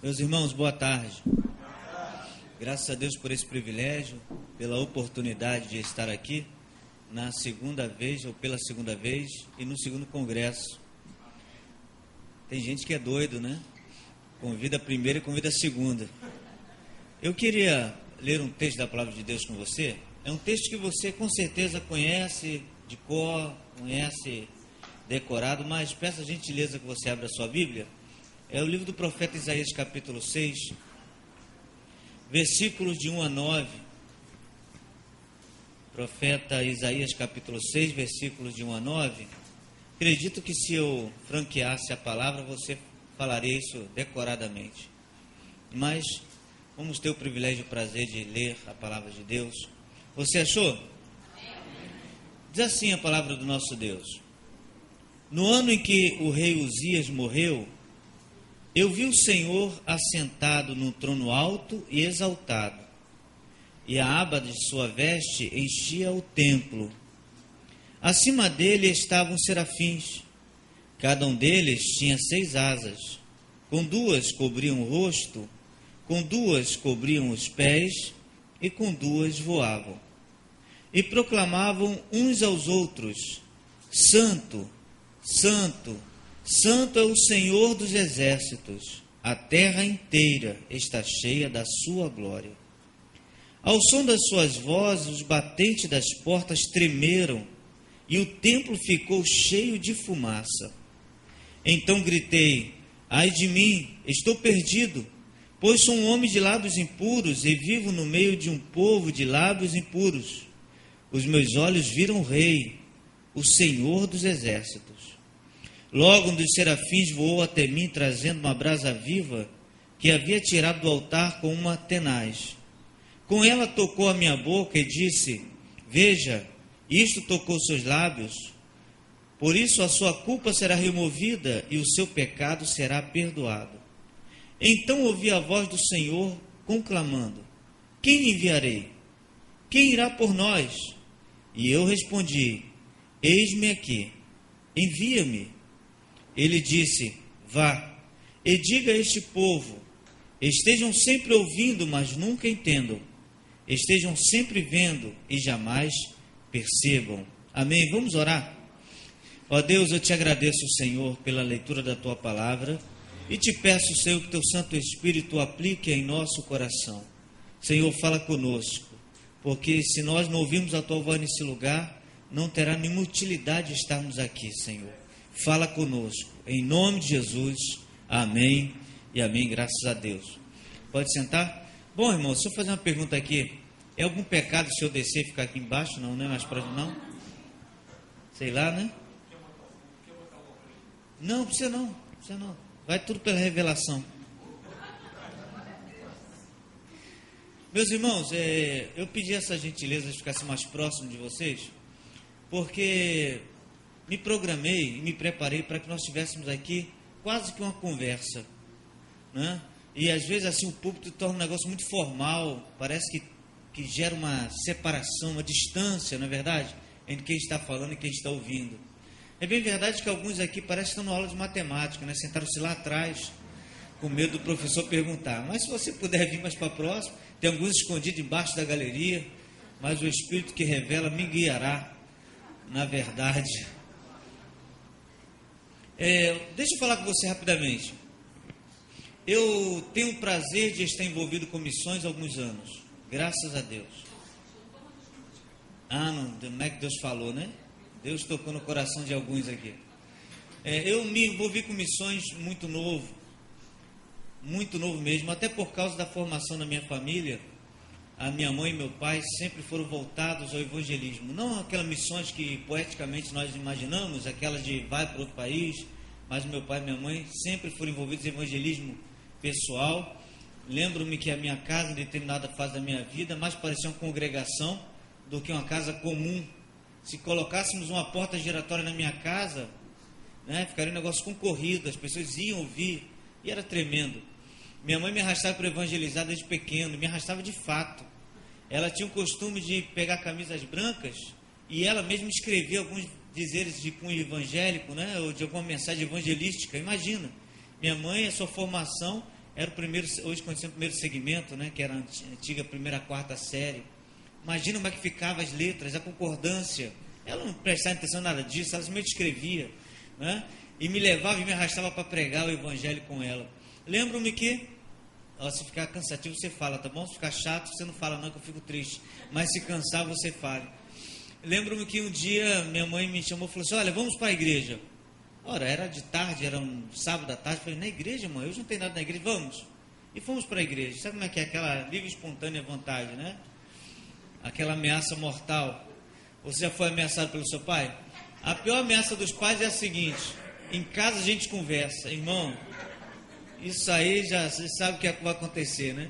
Meus irmãos, boa tarde. Graças a Deus por esse privilégio, pela oportunidade de estar aqui na segunda vez, ou pela segunda vez, e no segundo congresso. Tem gente que é doido, né? Convida a primeira e convida a segunda. Eu queria ler um texto da Palavra de Deus com você. É um texto que você com certeza conhece de cor, conhece decorado, mas peço a gentileza que você abra a sua Bíblia. É o livro do profeta Isaías, capítulo 6, versículos de 1 a 9. Profeta Isaías, capítulo 6, versículos de 1 a 9. Acredito que se eu franqueasse a palavra, você falaria isso decoradamente. Mas vamos ter o privilégio e o prazer de ler a palavra de Deus. Você achou? Diz assim a palavra do nosso Deus. No ano em que o rei Uzias morreu, eu vi o Senhor assentado num trono alto e exaltado, e a aba de sua veste enchia o templo. Acima dele estavam serafins, cada um deles tinha 6 asas, com 2 cobriam o rosto, com 2 cobriam os pés, e com 2 voavam. E proclamavam uns aos outros: Santo, Santo, Santo é o Senhor dos exércitos, a terra inteira está cheia da sua glória. Ao som das suas vozes, os batentes das portas tremeram, e o templo ficou cheio de fumaça. Então gritei: ai de mim, estou perdido, pois sou um homem de lábios impuros e vivo no meio de um povo de lábios impuros. Os meus olhos viram o Rei, o Senhor dos exércitos. Logo um dos serafins voou até mim, trazendo uma brasa viva que havia tirado do altar com uma tenaz. Com ela tocou a minha boca e disse: veja, isto tocou seus lábios. Por isso a sua culpa será removida e o seu pecado será perdoado. Então ouvi a voz do Senhor conclamando: quem enviarei? Quem irá por nós? E eu respondi: eis-me aqui, envia-me. Ele disse: vá, e diga a este povo: estejam sempre ouvindo, mas nunca entendam. Estejam sempre vendo e jamais percebam. Amém? Vamos orar? Ó Deus, eu te agradeço, Senhor, pela leitura da tua palavra e te peço, Senhor, que teu Santo Espírito aplique em nosso coração. Senhor, fala conosco, porque se nós não ouvirmos a tua voz nesse lugar, não terá nenhuma utilidade estarmos aqui, Senhor. Fala conosco, em nome de Jesus, amém e amém, graças a Deus. Pode sentar? Bom, irmão, se eu fazer uma pergunta aqui, é algum pecado se eu descer e ficar aqui embaixo? Não, né? Mais próximo, não? Sei lá, né? Não, precisa não, precisa não. Vai tudo pela revelação. Meus irmãos, eu pedi essa gentileza de ficar mais próximo de vocês, porque me programei e me preparei para que nós tivéssemos aqui quase que uma conversa, né? E às vezes assim o púlpito torna um negócio muito formal, parece que gera uma separação, uma distância, não é verdade? Entre quem está falando e quem está ouvindo. É bem verdade que alguns aqui parecem que estão na aula de matemática, né? Sentaram-se lá atrás, com medo do professor perguntar. Mas se você puder vir mais para próximo, tem alguns escondidos embaixo da galeria, mas o Espírito que revela me guiará na verdade. Deixa eu falar com você rapidamente. Eu tenho o prazer de estar envolvido com missões há alguns anos, graças a Deus. Não é que Deus falou, né? Deus tocou no coração de alguns aqui. Eu me envolvi com missões muito novo mesmo, até por causa da formação da minha família. A minha mãe e meu pai sempre foram voltados ao evangelismo. Não aquelas missões que poeticamente nós imaginamos, aquelas de vai para outro país, mas meu pai e minha mãe sempre foram envolvidos em evangelismo pessoal. Lembro-me que a minha casa, em determinada fase da minha vida, mais parecia uma congregação do que uma casa comum. Se colocássemos uma porta giratória na minha casa, né, ficaria um negócio concorrido, as pessoas iam ouvir, e era tremendo. Minha mãe me arrastava para evangelizar desde pequeno, me arrastava de fato. Ela tinha o costume de pegar camisas brancas e ela mesma escrevia alguns dizeres de cunho evangélico, né, ou de alguma mensagem evangelística. Imagina, minha mãe, a sua formação era o primeiro, hoje conhecemos o primeiro segmento, né? Que era a antiga primeira, quarta série. Imagina como é que ficavam as letras, a concordância. Ela não prestava atenção em nada disso, ela simplesmente escrevia, né? E me levava e me arrastava para pregar o evangelho com ela. Lembro-me que, se ficar cansativo você fala, tá bom? Se ficar chato você não fala não, que eu fico triste. Mas se cansar você fale. Lembro-me que um dia minha mãe me chamou e falou assim, olha, vamos para a igreja. Ora, era de tarde, era um sábado à tarde. Eu falei, na igreja, mãe? Hoje não tem nada na igreja, vamos. E fomos para a igreja. Sabe como é que é? Aquela livre e espontânea vontade, né? Aquela ameaça mortal. Você já foi ameaçado pelo seu pai? A pior ameaça dos pais é a seguinte, em casa a gente conversa, irmão, isso aí já você sabe o que vai acontecer, né?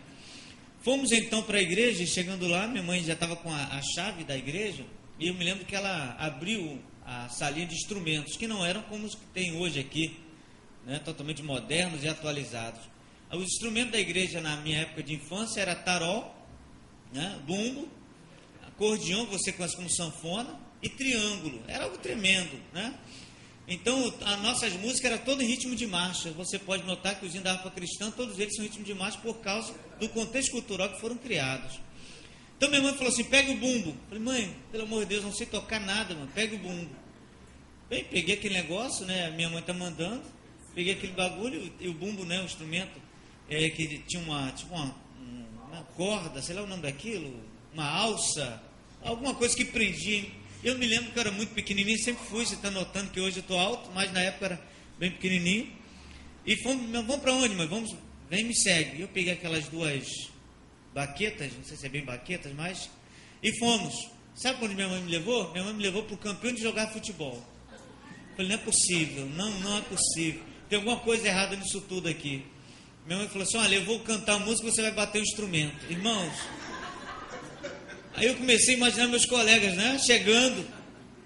Fomos então para a igreja e chegando lá, minha mãe já estava com a chave da igreja e eu me lembro que ela abriu a salinha de instrumentos, que não eram como os que tem hoje aqui, né? Totalmente modernos e atualizados. Os instrumentos da igreja na minha época de infância era tarol, né? Bumbo, acordeão, que você conhece como sanfona, e triângulo. Era algo tremendo, né? Então, as nossas músicas eram todas em ritmo de marcha. Você pode notar que os hinos da harpa cristã, todos eles são em ritmo de marcha por causa do contexto cultural que foram criados. Então, minha mãe falou assim, pega o bumbo. Eu falei, mãe, pelo amor de Deus, não sei tocar nada, mano, pega o bumbo. Bem, peguei aquele negócio, né, minha mãe está mandando, peguei aquele bagulho, e o bumbo, né, o instrumento, que tinha uma corda, sei lá o nome daquilo, uma alça, alguma coisa que prendia. Eu me lembro que eu era muito pequenininho, sempre fui, você está notando que hoje eu estou alto, mas na época eu era bem pequenininho. E vamos para onde, mãe? Vamos, vem me segue. Eu peguei aquelas duas baquetas, não sei se é bem baquetas, mas... E fomos. Sabe quando minha mãe me levou? Minha mãe me levou para o campeão de jogar futebol. Eu falei, não é possível, não é possível. Tem alguma coisa errada nisso tudo aqui. Minha mãe falou assim, olha, eu vou cantar música, você vai bater o instrumento. Irmãos... Aí eu comecei a imaginar meus colegas, né, chegando.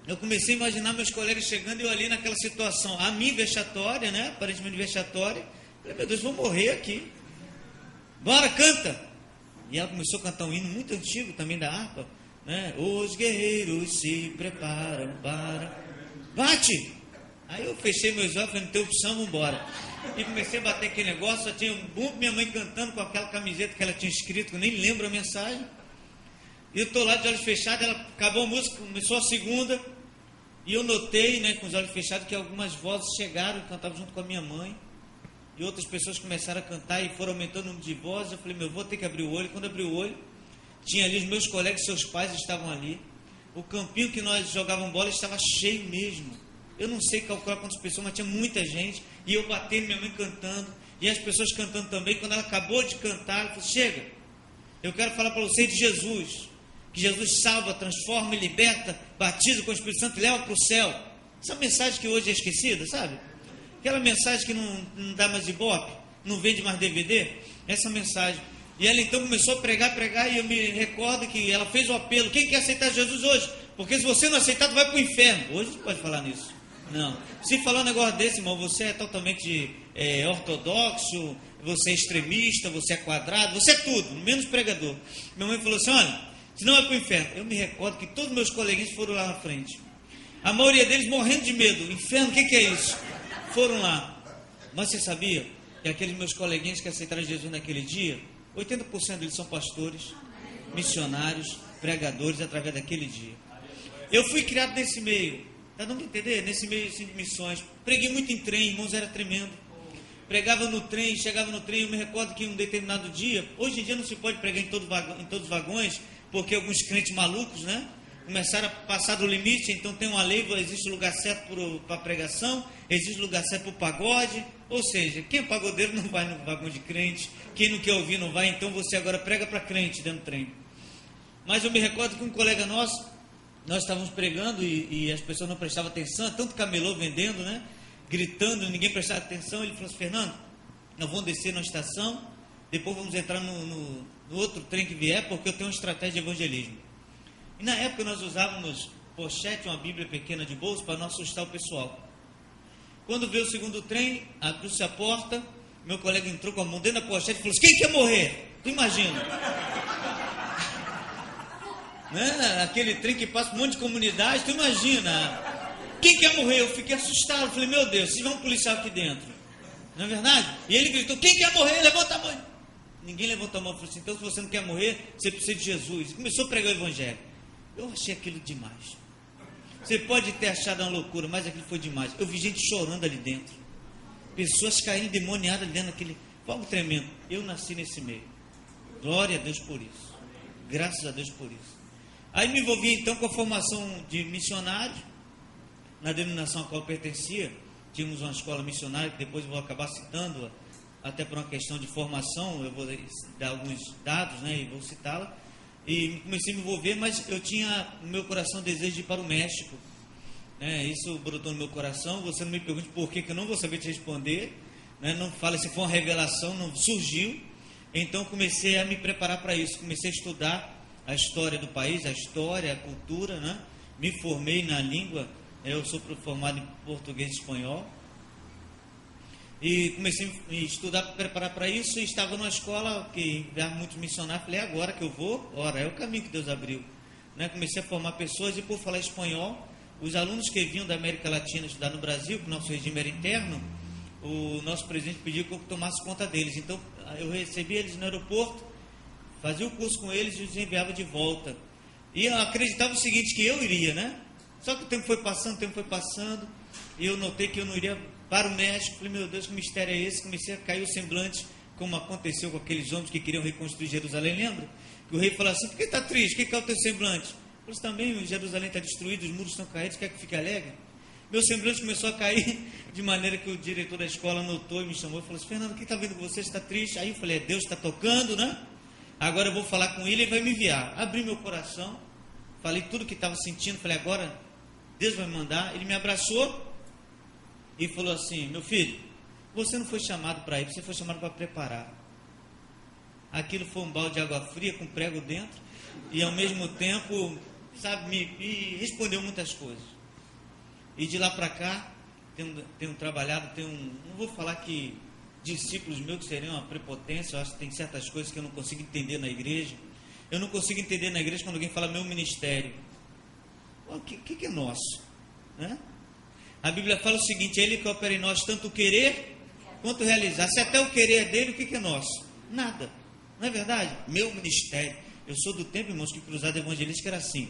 Eu comecei a imaginar meus colegas chegando e eu ali naquela situação, a mim vexatória, né, aparentemente vexatória. Falei, meu Deus, vou morrer aqui. Bora, canta. E ela começou a cantar um hino muito antigo também da harpa, né? Os guerreiros se preparam para... Bate! Aí eu fechei meus olhos, falei, não tem opção, vamos embora. E comecei a bater aquele negócio, só tinha um bumbo, minha mãe cantando com aquela camiseta que ela tinha escrito, que eu nem lembro a mensagem. E eu estou lá de olhos fechados, ela acabou a música, começou a segunda, e eu notei, né, com os olhos fechados, que algumas vozes chegaram e cantavam junto com a minha mãe, e outras pessoas começaram a cantar e foram aumentando o número de vozes. Eu falei, meu, vou ter que abrir o olho. Quando abri o olho, tinha ali os meus colegas, seus pais estavam ali, o campinho que nós jogávamos bola estava cheio mesmo. Eu não sei calcular quantas pessoas, mas tinha muita gente, e eu batendo, minha mãe cantando, e as pessoas cantando também. Quando ela acabou de cantar, ela falou, chega, eu quero falar para vocês de Jesus. Que Jesus salva, transforma e liberta, batiza com o Espírito Santo e leva para o céu. Essa mensagem que hoje é esquecida, sabe? Aquela mensagem que não dá mais ibope, não vende mais DVD. Essa mensagem. E ela então começou a pregar, e eu me recordo que ela fez o apelo. Quem quer aceitar Jesus hoje? Porque se você não aceitar, tu vai para o inferno. Hoje não pode falar nisso. Não. Se falar um negócio desse, irmão, você é totalmente ortodoxo, você é extremista, você é quadrado, você é tudo, menos pregador. Minha mãe falou assim, olha... Senão é para o inferno. Eu me recordo que todos meus coleguinhas foram lá na frente. A maioria deles morrendo de medo. Inferno, o que é isso? Foram lá. Mas você sabia que aqueles meus coleguinhas que aceitaram Jesus naquele dia, 80% deles são pastores, missionários, pregadores através daquele dia. Eu fui criado nesse meio. Está dando para entender? Nesse meio assim, de missões. Preguei muito em trem, irmãos, era tremendo. Pregava no trem, chegava no trem. Eu me recordo que em um determinado dia, hoje em dia não se pode pregar em todos os vagões, porque alguns crentes malucos, né, começaram a passar do limite. Então tem uma lei, existe lugar certo para a pregação, existe lugar certo para o pagode, ou seja, quem é pagodeiro não vai no vagão de crente, quem não quer ouvir não vai, então você agora prega para crente dentro do trem. Mas eu me recordo que um colega nosso, nós estávamos pregando e as pessoas não prestavam atenção, tanto camelô vendendo, né, gritando, ninguém prestava atenção. Ele falou assim, Fernando, nós vamos descer na estação, depois vamos entrar no outro trem que vier, porque eu tenho uma estratégia de evangelismo. E na época nós usávamos pochete, uma bíblia pequena de bolso, para não assustar o pessoal. Quando veio o segundo trem, abriu-se a porta, meu colega entrou com a mão dentro da pochete e falou assim, quem quer morrer? Tu imagina? Né? Aquele trem que passa por um monte de comunidade, tu imagina? Quem quer morrer? Eu fiquei assustado, falei, meu Deus, se tiver um policial aqui dentro, Não é verdade? E ele gritou, quem quer morrer, levanta a mão. Ninguém levantou a mão e falou assim, então se você não quer morrer, você precisa de Jesus. E começou a pregar o evangelho. Eu achei aquilo demais. Você pode ter achado uma loucura, mas aquilo foi demais. Eu vi gente chorando ali dentro. Pessoas caindo endemoniadas ali dentro daquele... Foi algo tremendo. Eu nasci nesse meio. Glória a Deus por isso. Graças a Deus por isso. Aí me envolvi então com a formação de missionário. Na denominação a qual eu pertencia, tínhamos uma escola missionária, que depois eu vou acabar citando, até por uma questão de formação, eu vou dar alguns dados, né, e vou citá-la. E comecei a me envolver, mas eu tinha no meu coração o desejo de ir para o México. Isso brotou no meu coração. Você não me pergunte por que eu não vou saber te responder. Não fale se foi uma revelação, não surgiu. Então comecei a me preparar para isso. Comecei a estudar a história do país, a história, a cultura. Me formei na língua. Eu sou formado em português e espanhol. E comecei a estudar, preparar para isso. E estava numa escola que enviava muitos missionários. Falei, agora que eu vou, ora, é o caminho que Deus abriu. Comecei a formar pessoas e por falar espanhol, os alunos que vinham da América Latina estudar no Brasil, que o nosso regime era interno, o nosso presidente pediu que eu tomasse conta deles. Então eu recebia eles no aeroporto, fazia o curso com eles e os enviava de volta. E eu acreditava o seguinte, que eu iria, Só que o tempo foi passando, e eu notei que eu não iria para o México. Falei, meu Deus, que mistério é esse? Comecei a cair o semblante, como aconteceu com aqueles homens que queriam reconstruir Jerusalém, lembra? Que o rei falou assim, por que está triste? O que é o teu semblante? Eu falei, também, Jerusalém está destruído, os muros estão caídos, quer que fique alegre? Meu semblante começou a cair, de maneira que o diretor da escola notou e me chamou e falou assim, Fernando, o que está vendo com você? Está triste? Aí eu falei, Deus está tocando, Agora eu vou falar com ele e vai me enviar. Abri meu coração, falei tudo o que estava sentindo, falei, agora Deus vai me mandar. Ele me abraçou e falou assim, meu filho, você não foi chamado para ir, você foi chamado para preparar. Aquilo foi um balde de água fria com prego dentro e ao mesmo tempo, me respondeu muitas coisas. E de lá para cá, tenho trabalhado, não vou falar que discípulos meus que seriam uma prepotência, eu acho que tem certas coisas que eu não consigo entender na igreja. Eu não consigo entender na igreja quando alguém fala meu ministério. O que é nosso? A Bíblia fala o seguinte, é Ele que opera em nós tanto o querer quanto o realizar. Se até o querer é dele, o que é nosso? Nada. Não é verdade? Meu ministério. Eu sou do tempo, irmãos, que Cruzada Evangelística era assim.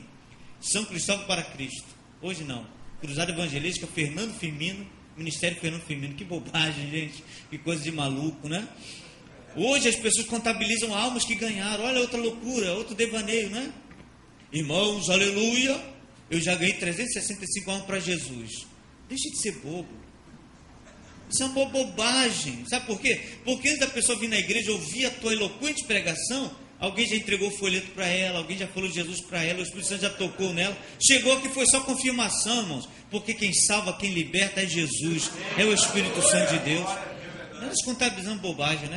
São Cristóvão para Cristo. Hoje não. Cruzada Evangelística, Fernando Firmino, Ministério Fernando Firmino. Que bobagem, gente. Que coisa de maluco, Hoje as pessoas contabilizam almas que ganharam. Olha outra loucura, outro devaneio, Irmãos, aleluia. Eu já ganhei 365 almas para Jesus. Deixa de ser bobo. Isso é uma bobagem. Sabe por quê? Porque antes da pessoa vir na igreja ouvir a tua eloquente pregação, alguém já entregou o folheto para ela, alguém já falou de Jesus para ela, o Espírito Santo já tocou nela. Chegou que foi só confirmação, irmãos. Porque quem salva, quem liberta é Jesus. É o Espírito Santo de Deus. Nós contabilizamos bobagem,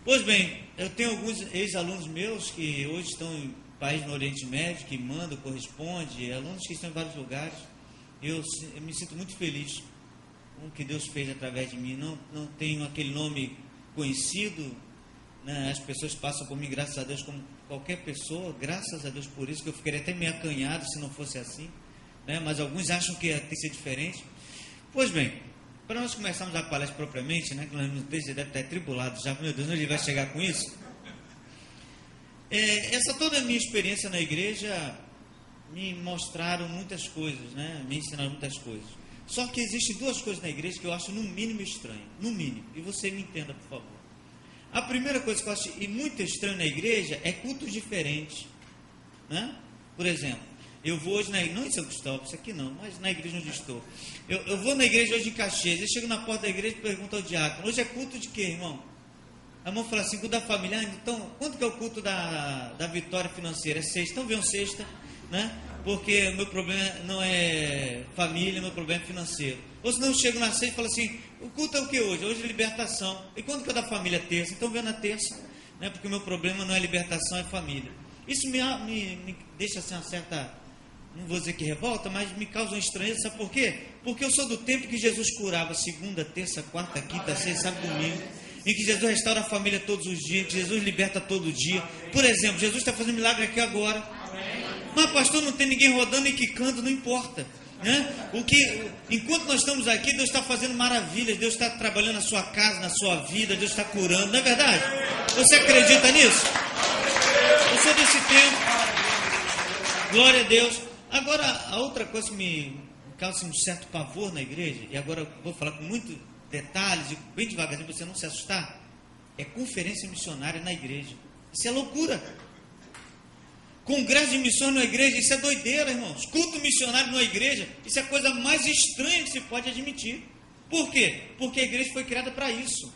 Pois bem, eu tenho alguns ex-alunos meus que hoje estão em país no Oriente Médio, que mandam, correspondem, alunos que estão em vários lugares. Eu me sinto muito feliz com o que Deus fez através de mim. Não tenho aquele nome conhecido, as pessoas passam por mim, graças a Deus, como qualquer pessoa, graças a Deus por isso, que eu ficaria até meio acanhado se não fosse assim, mas alguns acham que tem que ser diferente. Pois bem, para nós começarmos a palestra propriamente, que nós deve estar tribulado já, meu Deus, onde ele vai chegar com isso? Essa toda a minha experiência na igreja me mostraram muitas coisas, me ensinaram muitas coisas. Só que existem duas coisas na igreja que eu acho no mínimo estranho, no mínimo, e você me entenda, por favor. A primeira coisa que eu acho muito estranho na igreja é cultos diferentes, Por exemplo, eu vou hoje, não em São Cristóvão, isso aqui não, mas na igreja onde estou. Eu vou na igreja hoje em Caxias, eu chego na porta da igreja e pergunto ao diácono, hoje é culto de quê, irmão? A irmã fala assim, culto da família. Então, quanto que é o culto da vitória financeira? É sexta. Então venham sexta, Porque o meu problema não é família, meu problema é financeiro. Ou senão eu chego na sexta e falo assim, o culto é o que hoje? Hoje é libertação. E quando que é da família? Terça. Então venham na terça, Porque o meu problema não é libertação, é família. Isso me deixa assim uma certa, não vou dizer que revolta, mas me causa uma estranheza. Sabe por quê? Porque eu sou do tempo que Jesus curava segunda, terça, quarta, quinta, sexta, sábado, domingo. Em que Jesus restaura a família todos os dias, que Jesus liberta todo dia. Por exemplo, Jesus está fazendo milagre aqui agora. Mas pastor, não tem ninguém rodando e quicando, não importa. Né? Enquanto nós estamos aqui, Deus está fazendo maravilhas, Deus está trabalhando na sua casa, na sua vida, Deus está curando, não é verdade? Você acredita nisso? Eu sou desse tempo, glória a Deus. Agora, a outra coisa que me causa um certo pavor na igreja, e agora eu vou falar com muitos detalhes e bem devagarzinho para você não se assustar, é conferência missionária na igreja. Isso é loucura. Congresso de missões na igreja, isso é doideira, irmãos. Culto missionário na igreja, isso é a coisa mais estranha que se pode admitir. Por quê? Porque a igreja foi criada para isso.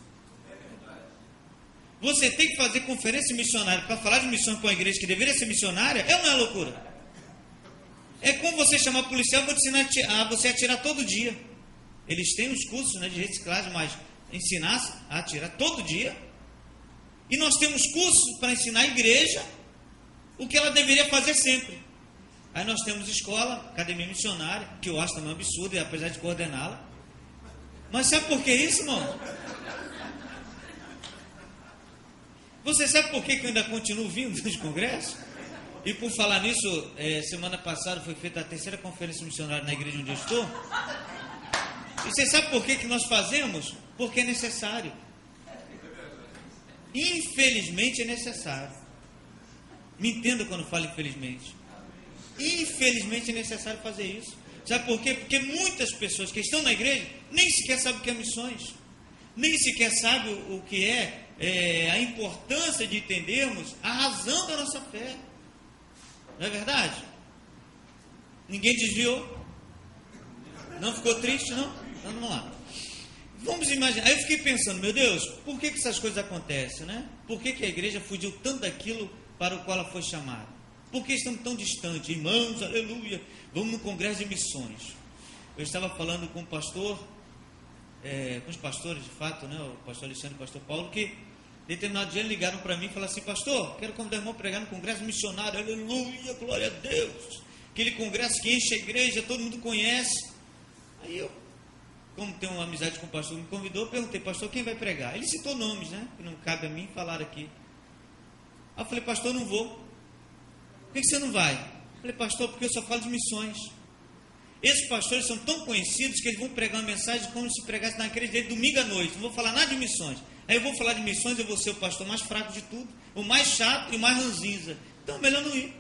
Você tem que fazer conferência missionária para falar de missões com a igreja que deveria ser missionária, é ou não é loucura? É como você chamar policial para ensinar a você atirar todo dia. Eles têm os cursos, né, de reciclagem, mas ensinar a atirar todo dia. E nós temos cursos para ensinar a igreja o que ela deveria fazer sempre. Aí nós temos escola, academia missionária, que eu acho também um absurdo, apesar de coordená-la. Mas sabe por que isso, irmão? Você sabe por que eu ainda continuo vindo dos congressos? E por falar nisso, semana passada foi feita a 3ª conferência missionária na igreja onde eu estou. E você sabe por que nós fazemos? Porque é necessário. Infelizmente é necessário. Me entenda quando falo infelizmente. Infelizmente é necessário fazer isso. Sabe por quê? Porque muitas pessoas que estão na igreja nem sequer sabem o que é missões. Nem sequer sabem o que é a importância de entendermos a razão da nossa fé. Não é verdade? Ninguém desviou? Não ficou triste, não? Então, vamos lá. Vamos imaginar. Aí eu fiquei pensando, meu Deus, por que essas coisas acontecem, né? Por que a igreja fugiu tanto daquilo para o qual ela foi chamada? Por que estamos tão distantes? Irmãos, aleluia, vamos no congresso de missões. Eu estava falando com o pastor, com os pastores de fato, né? O pastor Alexandre e o pastor Paulo, que determinado dia ligaram para mim e falaram assim: pastor, quero convidar o irmão a pregar no congresso missionário, aleluia, glória a Deus. Aquele congresso que enche a igreja, todo mundo conhece. Aí eu, como tenho uma amizade com o pastor, me convidou, eu perguntei: pastor, quem vai pregar? Ele citou nomes, né? Que não cabe a mim falar aqui. Aí eu falei: pastor, não vou. Por que você não vai? Eu falei: pastor, porque eu só falo de missões. Esses pastores são tão conhecidos que eles vão pregar uma mensagem como se pregasse na igreja dele domingo à noite. Não vou falar nada de missões. Aí eu vou falar de missões, eu vou ser o pastor mais fraco de tudo, o mais chato e o mais ranzinza. Então, melhor não ir.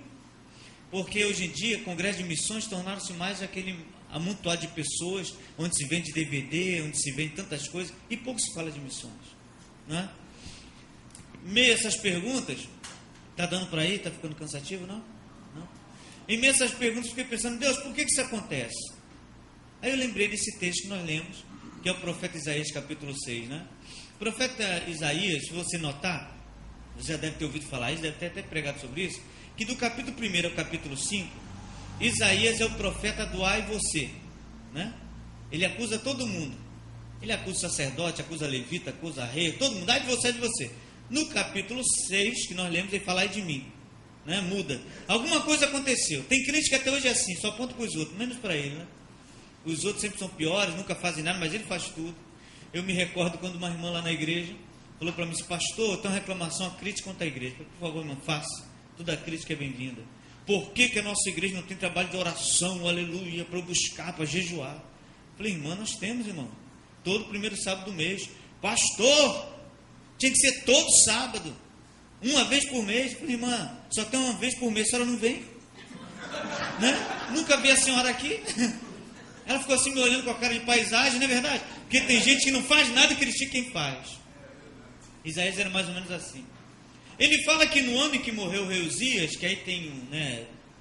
Porque hoje em dia, congresso de missões tornaram-se mais aquele amontoado de pessoas, onde se vende DVD, onde se vende tantas coisas, e pouco se fala de missões. Não é? Meio essas perguntas, está dando para ir? Está ficando cansativo, não? Não? Em meio essas perguntas, eu fiquei pensando: Deus, por que isso acontece? Aí eu lembrei desse texto que nós lemos, que é o profeta Isaías, capítulo 6, né? O profeta Isaías, se você notar, você já deve ter ouvido falar isso, deve ter até pregado sobre isso, que do capítulo 1 ao capítulo 5, Isaías é o profeta do ai você, né? Ele acusa todo mundo. Ele acusa o sacerdote, acusa a levita, acusa a rei, todo mundo, ai de você, ai de você. No capítulo 6, que nós lemos, ele fala: ai de mim, né? Muda. Alguma coisa aconteceu. Tem crente que até hoje é assim, só aponta para os outros, menos para ele, né? Os outros sempre são piores, nunca fazem nada, mas ele faz tudo. Eu me recordo quando uma irmã lá na igreja falou para mim assim: pastor, tem uma reclamação, uma crítica contra a igreja. Por favor, irmão, faça. Toda crítica é bem-vinda. Por que a nossa igreja não tem trabalho de oração, aleluia, para buscar, para jejuar? Falei: irmã, nós temos, irmão. Todo primeiro sábado do mês. Pastor, tinha que ser todo sábado, uma vez por mês. Falei: irmã, só tem uma vez por mês, a senhora não vem? Né? Nunca vi a senhora aqui. Ela ficou assim me olhando com a cara de paisagem, não é verdade? Porque tem gente que não faz nada e critica quem faz. Isaías era mais ou menos assim. Ele fala que no ano em que morreu o rei Uzias, que aí tem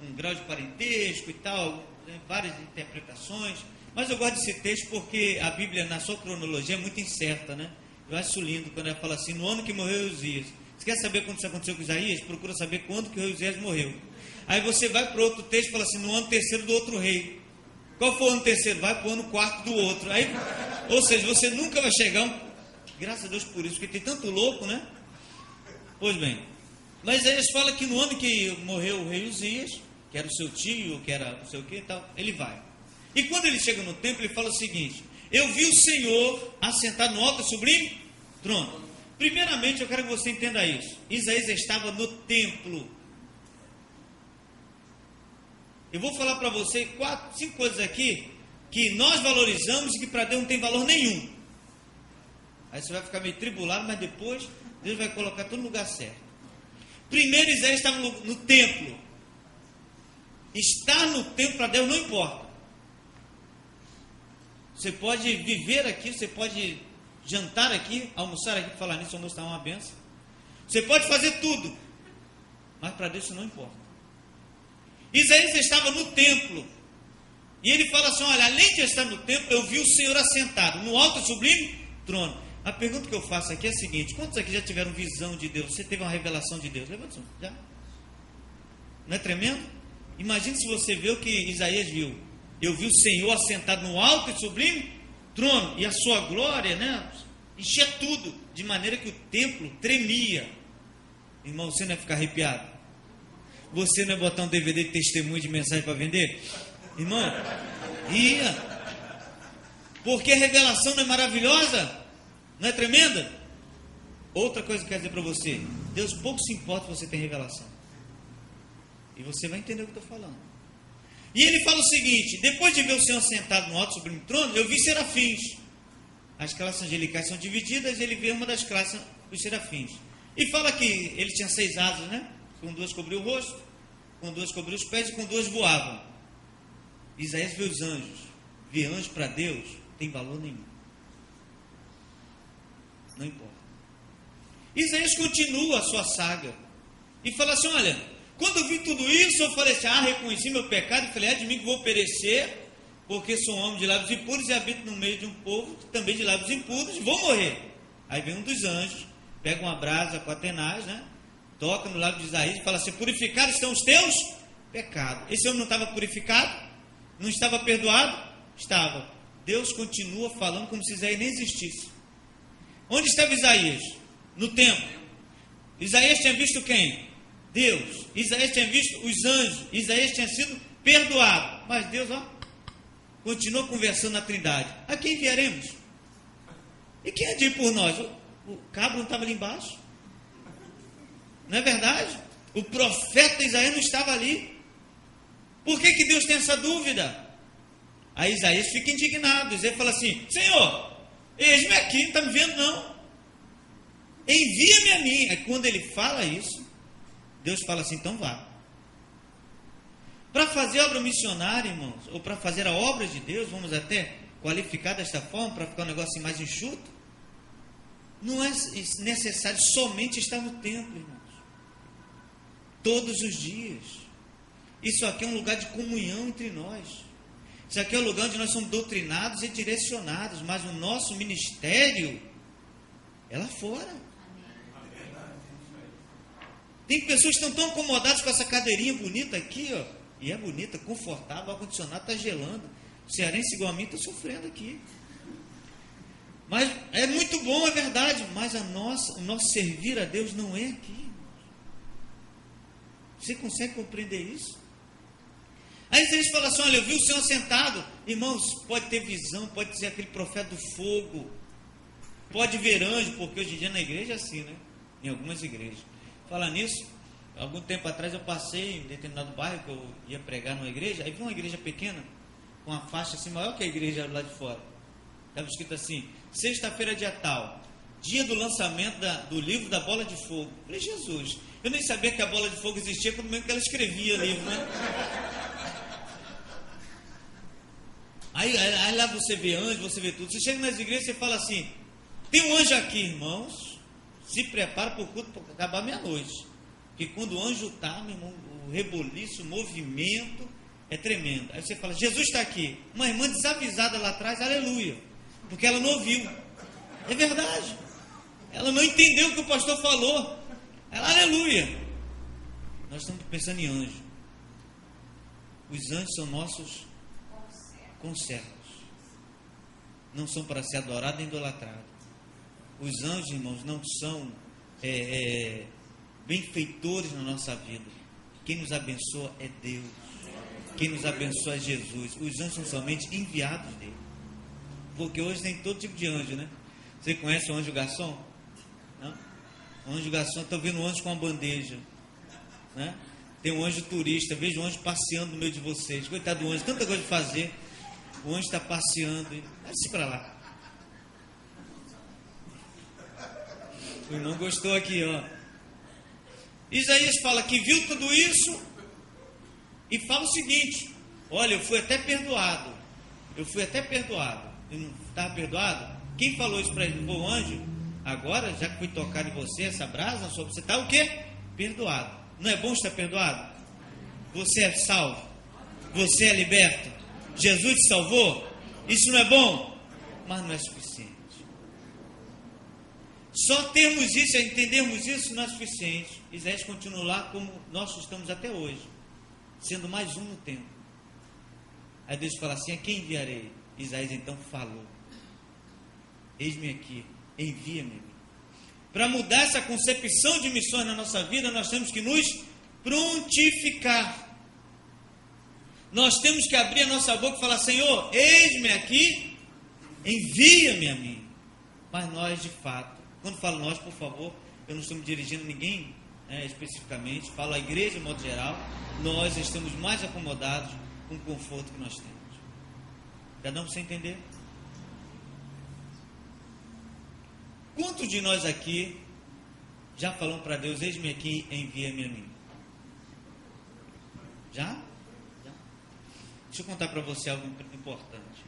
um grau de parentesco e tal, várias interpretações, mas eu gosto desse texto porque a Bíblia, na sua cronologia, é muito incerta, né? Eu acho lindo quando ela fala assim: no ano que morreu o Uzias. Você quer saber quando isso aconteceu com Isaías? Procura saber quando que o rei Uzias morreu. Aí você vai para outro texto e fala assim: no ano terceiro do outro rei. Qual foi o ano terceiro? Vai para o ano quarto do outro. Aí, ou seja, você nunca vai chegar. Graças a Deus por isso, porque tem tanto louco, né? Pois bem, mas eles falam que no ano que morreu o rei Uzias, que era o seu tio, que era não sei o que e tal, ele vai. E quando ele chega no templo, ele fala o seguinte: eu vi o Senhor assentado no alto e sublime trono. Primeiramente, eu quero que você entenda isso. Isaías estava no templo. Eu vou falar para você 5 coisas aqui que nós valorizamos e que para Deus não tem valor nenhum. Aí você vai ficar meio tribulado, mas depois Deus vai colocar tudo no lugar certo. Primeiro, Isaías estava no templo. Estar no templo para Deus não importa. Você pode viver aqui, você pode jantar aqui, almoçar aqui, falar nisso, o almoço está uma benção. Você pode fazer tudo, mas para Deus isso não importa. Isaías estava no templo, e ele fala assim, olha, além de estar no templo, eu vi o Senhor assentado, no alto e sublime trono. A pergunta que eu faço aqui é a seguinte, quantos aqui já tiveram visão de Deus? Você teve uma revelação de Deus? Levanta, já? Não é tremendo? Imagine se você vê o que Isaías viu. Eu vi o Senhor assentado no alto e sublime trono, e a sua glória, né, enchia tudo, de maneira que o templo tremia. Irmão, você não ia ficar arrepiado? Você não ia botar um DVD de testemunho de mensagem para vender? Irmão, ia. Porque a revelação não é maravilhosa? Não é tremenda? Outra coisa que eu quero dizer para você, Deus pouco se importa se você tem revelação. E você vai entender o que eu estou falando. E ele fala o seguinte, depois de ver o Senhor sentado no alto sublime trono, eu vi serafins. As classes angelicais são divididas, ele vê uma das classes, os serafins. E fala que ele tinha 6 asas, né? Com 2 cobriu o rosto, com 2 cobriu os pés e com 2 voavam. Isaías vê os anjos. Ver anjos para Deus tem valor nenhum. Não importa. Isaías continua a sua saga e fala assim, olha, quando eu vi tudo isso, eu falei assim, reconheci meu pecado e falei, de mim que vou perecer, porque sou um homem de lábios impuros e habito no meio de um povo também de lábios impuros, e vou morrer. Aí vem um dos anjos, pega uma brasa com a tenaz, né? Toca no lábio de Isaías e fala assim, purificados estão os teus pecados. Esse homem não estava purificado? Não estava perdoado? Estava. Deus continua falando como se Isaías nem existisse. Onde estava Isaías? No templo. Isaías tinha visto quem? Deus. Isaías tinha visto os anjos. Isaías tinha sido perdoado. Mas Deus, continuou conversando na Trindade. A quem enviaremos? E quem é de ir por nós? O cabra não estava ali embaixo? Não é verdade? O profeta Isaías não estava ali. Por que Deus tem essa dúvida? Aí Isaías fica indignado. Isaías fala assim, Senhor, eis-me aqui, não está me vendo não. Envia-me a mim. Aí quando ele fala isso, Deus fala assim, então vá. Para fazer obra missionária, irmãos, ou para fazer a obra de Deus, vamos até qualificar desta forma, para ficar um negócio assim mais enxuto, não é necessário somente estar no templo, irmãos. Todos os dias. Isso aqui é um lugar de comunhão entre nós. Isso aqui é um lugar onde nós somos doutrinados e direcionados, mas o nosso ministério é lá fora. Tem pessoas que estão tão acomodadas com essa cadeirinha bonita aqui, ó, e é bonita, confortável, o ar-condicionado está gelando. O cearense igual a mim está sofrendo aqui. Mas é muito bom, é verdade, mas o nosso servir a Deus não é aqui. Você consegue compreender isso? Aí vocês falam assim, olha, eu vi o Senhor sentado. Irmãos, pode ter visão, pode ser aquele profeta do fogo, pode ver anjo, porque hoje em dia na igreja é assim, né? Em algumas igrejas. Falar nisso, algum tempo atrás eu passei em determinado bairro que eu ia pregar numa igreja, aí vi uma igreja pequena, com uma faixa assim maior que a igreja lá de fora. Estava escrito assim, sexta-feira dia tal, dia do lançamento do livro da Bola de Fogo. Eu falei, Jesus, eu nem sabia que a Bola de Fogo existia, quando mesmo que ela escrevia livro, né? Aí lá você vê anjo, você vê tudo. Você chega nas igrejas e fala assim, tem um anjo aqui, irmãos, se prepara para o culto para acabar meia-noite. Porque quando o anjo está, meu irmão, o reboliço, o movimento é tremendo. Aí você fala, Jesus está aqui. Uma irmã desavisada lá atrás, aleluia. Porque ela não ouviu. É verdade. Ela não entendeu o que o pastor falou. Ela, aleluia. Nós estamos pensando em anjo. Os anjos são nossos conservos. Não são para ser adorados nem idolatrados. Os anjos, irmãos, não são benfeitores na nossa vida. Quem nos abençoa é Deus. Quem nos abençoa é Jesus. Os anjos são somente enviados dele. Porque hoje tem todo tipo de anjo, né? Você conhece o anjo garçom? Não? O anjo garçom, estou vendo um anjo com uma bandeja, né? Tem um anjo turista, vejo um anjo passeando no meio de vocês. Coitado do anjo, tanta coisa de fazer. O anjo está passeando. Vai-se para lá. O irmão gostou aqui, ó. Isaías fala que viu tudo isso e fala o seguinte: olha, eu fui até perdoado. Eu fui até perdoado. Eu não estava perdoado? Quem falou isso para ele? Foi o anjo? Agora, já que foi tocado em você essa brasa, você está o quê? Perdoado. Não é bom estar perdoado? Você é salvo? Você é liberto? Jesus te salvou? Isso não é bom? Mas não é suficiente. Só termos isso, entendermos isso não é suficiente. Isaías continua lá como nós estamos até hoje, sendo mais um no tempo. Aí Deus fala assim: a quem enviarei? Isaías então falou: eis-me aqui, envia-me. Para mudar essa concepção de missões na nossa vida, nós temos que nos prontificar. Nós temos que abrir a nossa boca e falar: Senhor, eis-me aqui, envia-me a mim. Mas nós, de fato, quando falo nós, por favor, eu não estou me dirigindo a ninguém especificamente, falo a igreja de modo geral, nós estamos mais acomodados com o conforto que nós temos. Já dá para você entender? Quantos de nós aqui já falamos para Deus: eis-me aqui, envia-me a mim? Já? Deixa eu contar para você algo importante.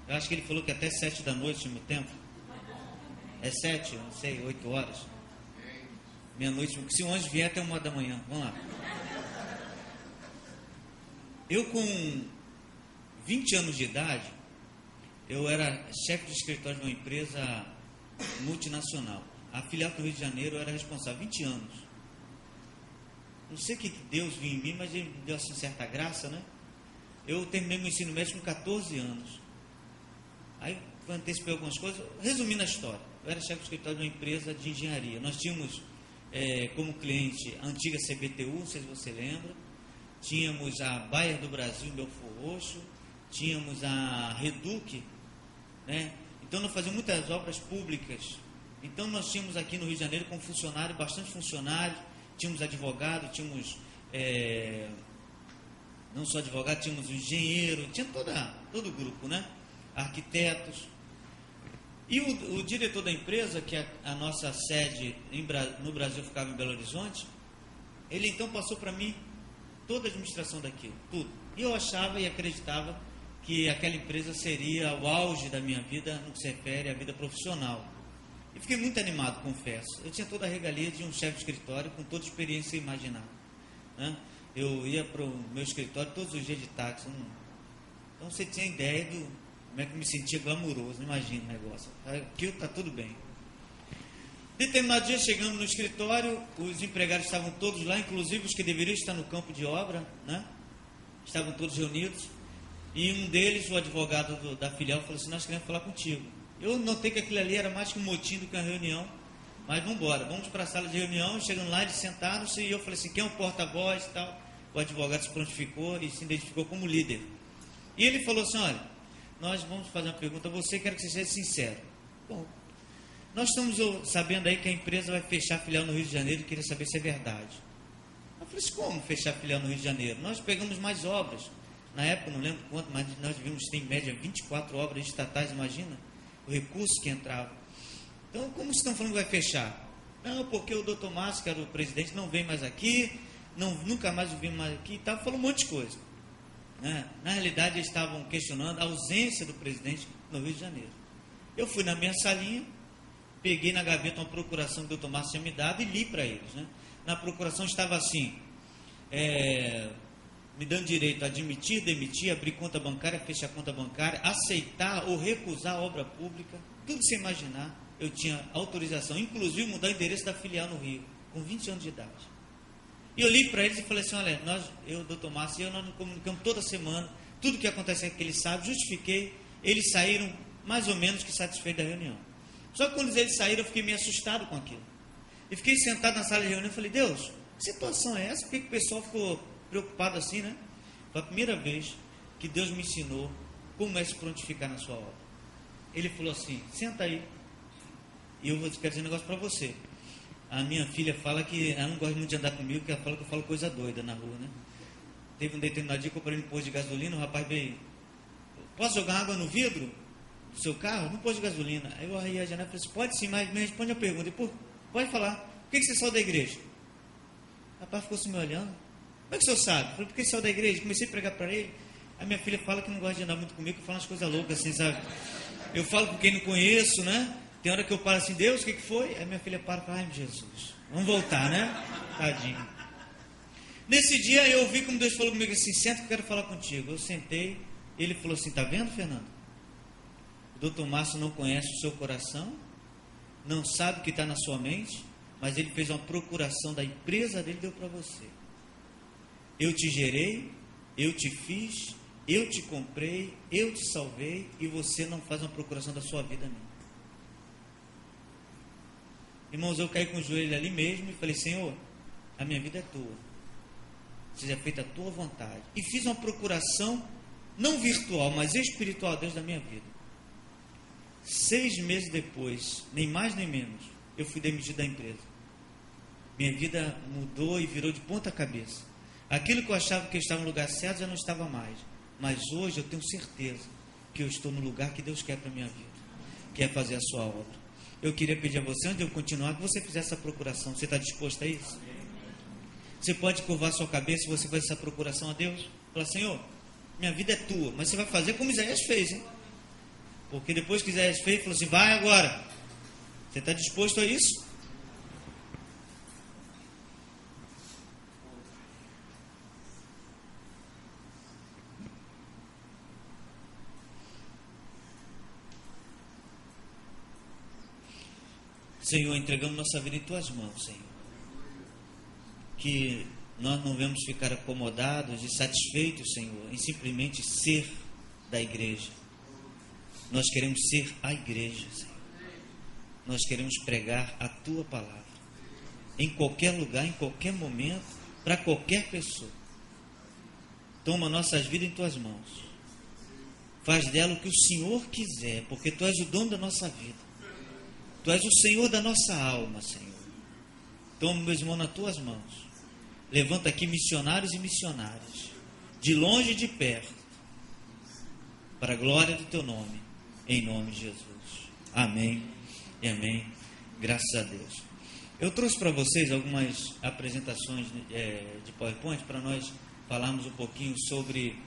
Eu acho que ele falou que até 7 da noite no tempo. É 7, não sei, 8 horas. Meia-noite. Se o anjo vier até 1 hora da manhã. Vamos lá. Eu com 20 anos de idade, eu era chefe de escritório de uma empresa multinacional. A filial do Rio de Janeiro eu era responsável 20 anos. Não sei o que Deus viu em mim, mas Ele me deu assim certa graça, né? Eu terminei meu ensino médio com 14 anos. Aí antecipei algumas coisas. Resumindo a história, eu era chefe de escritório de uma empresa de engenharia. Nós tínhamos como cliente a antiga CBTU, não sei se você lembra. Tínhamos a Bayer do Brasil, em Belfort Roxo. Tínhamos a Reduc, né? Então nós fazíamos muitas obras públicas. Então nós tínhamos aqui no Rio de Janeiro como funcionário, bastante funcionário. Tínhamos advogado, tínhamos não só advogado, tínhamos engenheiro, tinha todo o grupo, né? Arquitetos. E o diretor da empresa, que a nossa sede no Brasil ficava em Belo Horizonte, ele então passou para mim toda a administração daquilo, tudo. E eu achava e acreditava que aquela empresa seria o auge da minha vida no que se refere à vida profissional. E fiquei muito animado, confesso. Eu tinha toda a regalia de um chefe de escritório com toda a experiência imaginável, né? Eu ia para o meu escritório todos os dias de táxi. Então você tinha ideia do como é que eu me sentia glamuroso, imagina o negócio. Aqui está tudo bem. Determinado dia, chegando no escritório, os empregados estavam todos lá, inclusive os que deveriam estar no campo de obra, né? Estavam todos reunidos. E um deles, o advogado da filial, falou assim: nós queremos falar contigo. Eu notei que aquilo ali era mais que um motim do que uma reunião, mas vamos embora, vamos para a sala de reunião. Chegando lá, eles sentaram-se e eu falei assim: quem é o porta-voz e tal? O advogado se prontificou e se identificou como líder. E ele falou assim: olha, nós vamos fazer uma pergunta a você, quero que você seja sincero. Bom, nós estamos sabendo aí que a empresa vai fechar a filial no Rio de Janeiro e queria saber se é verdade. Eu falei assim: como fechar a filial no Rio de Janeiro? Nós pegamos mais obras. Na época, não lembro quanto, mas nós devíamos ter em média 24 obras estatais, imagina o recurso que entrava. Então, como vocês estão falando que vai fechar? Não, porque o doutor Márcio, que era o presidente, não vem mais aqui, nunca mais o vimos mais aqui e tal, falou um monte de coisa, né? Na realidade, eles estavam questionando a ausência do presidente no Rio de Janeiro. Eu fui na minha salinha, peguei na gaveta uma procuração que o doutor Márcio tinha me dado e li para eles, né? Na procuração estava assim: me dando direito a admitir, demitir, abrir conta bancária, fechar conta bancária, aceitar ou recusar a obra pública, tudo sem imaginar. Eu tinha autorização, inclusive mudar o endereço da filial no Rio, com 20 anos de idade. E eu li para eles e falei assim: olha, eu, doutor Márcio, nós nos comunicamos toda semana, tudo que acontece aqui eles sabem, justifiquei, eles saíram mais ou menos que satisfeitos da reunião. Só que quando eles saíram, eu fiquei meio assustado com aquilo. E fiquei sentado na sala de reunião e falei: Deus, que situação é essa? Por que o pessoal ficou preocupado assim, né? Foi a primeira vez que Deus me ensinou como é se prontificar na sua obra. Ele falou assim: senta aí, e eu quero dizer um negócio para você. a minha filha fala que ela não gosta muito de andar comigo, porque ela fala que eu falo coisa doida na rua, né? Teve um determinado dia que eu parei no posto de gasolina, o rapaz veio, posso jogar água no vidro do seu carro? No posto de gasolina. Aí eu arrei a janela e falei assim, pode sim, mas me responde a pergunta. E, pode falar, por que você saiu da igreja? O rapaz ficou assim me olhando. Como é que o senhor sabe? Eu falei, por que saiu da igreja? Comecei a pregar para ele. A minha filha fala que não gosta de andar muito comigo, que fala umas coisas loucas assim, sabe? Eu falo com quem não conheço, né? Tem hora que eu paro assim, Deus, o que foi? Aí minha filha para e fala, ai, Jesus, vamos voltar, né? Tadinho. Nesse dia eu ouvi como Deus falou comigo assim, senta que eu quero falar contigo. Eu sentei, ele falou assim, tá vendo, Fernando? O doutor Márcio não conhece o seu coração, não sabe o que está na sua mente, mas ele fez uma procuração da empresa dele e deu para você. Eu te gerei, eu te fiz, eu te comprei, eu te salvei e você não faz uma procuração da sua vida mesmo. Irmãos, eu caí com o joelho ali mesmo e falei, Senhor, a minha vida é tua, seja feita a tua vontade. E fiz uma procuração, não virtual, mas espiritual a Deus da minha vida. 6 meses depois, nem mais nem menos, eu fui demitido da empresa. Minha vida mudou e virou de ponta cabeça. Aquilo que eu achava que eu estava no lugar certo já não estava mais. Mas hoje eu tenho certeza que eu estou no lugar que Deus quer para a minha vida, que é fazer a sua obra. Eu queria pedir a você, antes de eu continuar, que você fizesse essa procuração. Você está disposto a isso? Você pode curvar sua cabeça e você faz essa procuração a Deus. Fala, Senhor, minha vida é tua, mas você vai fazer como Isaías fez, hein? Porque depois que Isaías fez, falou assim, vai agora. Você está disposto a isso? Senhor, entregamos nossa vida em Tuas mãos, Senhor. Que nós não vamos ficar acomodados e satisfeitos, Senhor, em simplesmente ser da igreja. Nós queremos ser a igreja, Senhor. Nós queremos pregar a Tua palavra. Em qualquer lugar, em qualquer momento, para qualquer pessoa. Toma nossas vidas em Tuas mãos. Faz dela o que o Senhor quiser, porque Tu és o dono da nossa vida. Tu és o Senhor da nossa alma, Senhor. Toma, meus irmãos, nas Tuas mãos. Levanta aqui missionários e missionárias, de longe e de perto, para a glória do Teu nome, em nome de Jesus. Amém e amém. Graças a Deus. Eu trouxe para vocês algumas apresentações de PowerPoint para nós falarmos um pouquinho sobre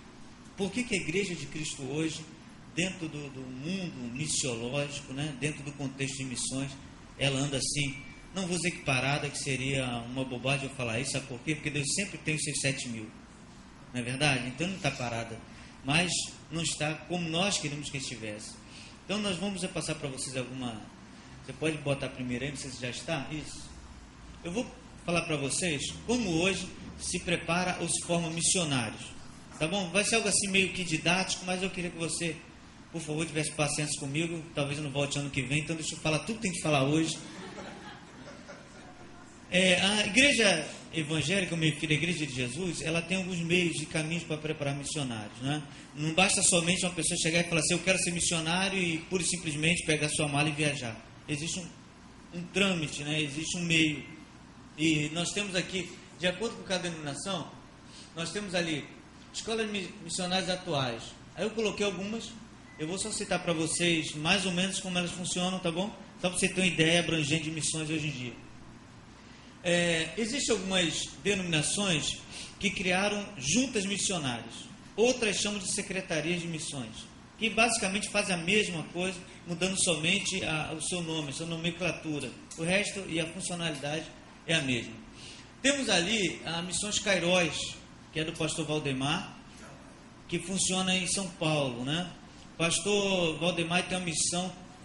por que a Igreja de Cristo hoje, dentro do mundo missiológico, né, dentro do contexto de missões, ela anda assim, não vou dizer que parada, que seria uma bobagem eu falar isso, sabe por quê? Porque Deus sempre tem os seus 7 mil, não é verdade? Então não está parada, mas não está como nós queríamos que estivesse. Então nós vamos passar para vocês alguma, você pode botar primeiro aí, não sei se já está, isso. Eu vou falar para vocês como hoje se prepara ou se forma missionários, tá bom? Vai ser algo assim meio que didático, mas eu queria que você, por favor, tivesse paciência comigo. Talvez eu não volte ano que vem, então deixa eu falar tudo que tem que falar hoje. A igreja evangélica, meu filho, a Igreja de Jesus, ela tem alguns meios e caminhos para preparar missionários, né? Não basta somente uma pessoa chegar e falar assim, eu quero ser missionário e pura e simplesmente pegar sua mala e viajar. Existe um trâmite, né? Existe um meio. E nós temos aqui, de acordo com cada denominação, nós temos ali escolas missionárias atuais. Aí eu coloquei algumas. Eu vou só citar para vocês mais ou menos como elas funcionam, tá bom? Só para você ter uma ideia abrangente de missões hoje em dia. Existem algumas denominações que criaram juntas missionárias. Outras chamam de secretarias de missões, que basicamente fazem a mesma coisa, mudando somente o seu nome, a sua nomenclatura. O resto e a funcionalidade é a mesma. Temos ali a Missões Cairóis, que é do pastor Valdemar, que funciona em São Paulo, né? Pastor Valdemar tem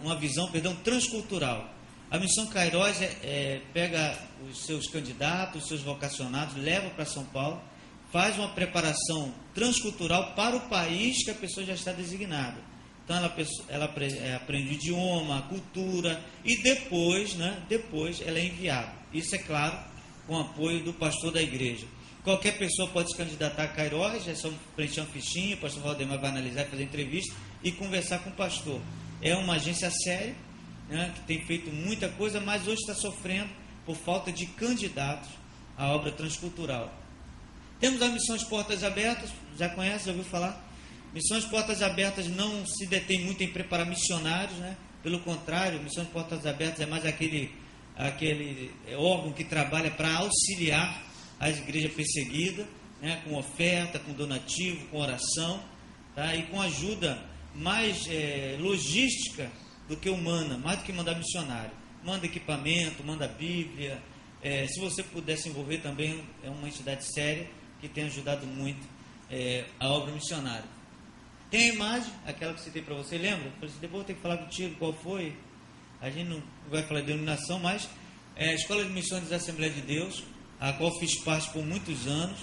uma visão transcultural. A missão Cairóis pega os seus candidatos, os seus vocacionados, leva para São Paulo, faz uma preparação transcultural para o país que a pessoa já está designada. Então ela aprende o idioma, a cultura e depois ela é enviada. Isso é claro, com o apoio do pastor da igreja. Qualquer pessoa pode se candidatar a Cairóis, é só preencher uma fichinha, o pastor Valdemar vai analisar, fazer entrevista e conversar com o pastor. É uma agência séria, né, que tem feito muita coisa, mas hoje está sofrendo por falta de candidatos à obra transcultural. Temos a Missões Portas Abertas, já conhece, já ouviu falar? Missões Portas Abertas não se detém muito em preparar missionários, né? Pelo contrário, Missões Portas Abertas é mais aquele órgão que trabalha para auxiliar as igrejas perseguidas, né? Com oferta, com donativo, com oração, tá? E com ajuda mais logística do que humana, mais do que mandar missionário. Manda equipamento, manda Bíblia. Se você puder se envolver também, é uma entidade séria que tem ajudado muito a obra missionária. Tem a imagem, aquela que citei para você, lembra? Eu falei, depois eu tenho que falar contigo qual foi. A gente não vai falar de denominação, mas a Escola de Missões da Assembleia de Deus, a qual fiz parte por muitos anos.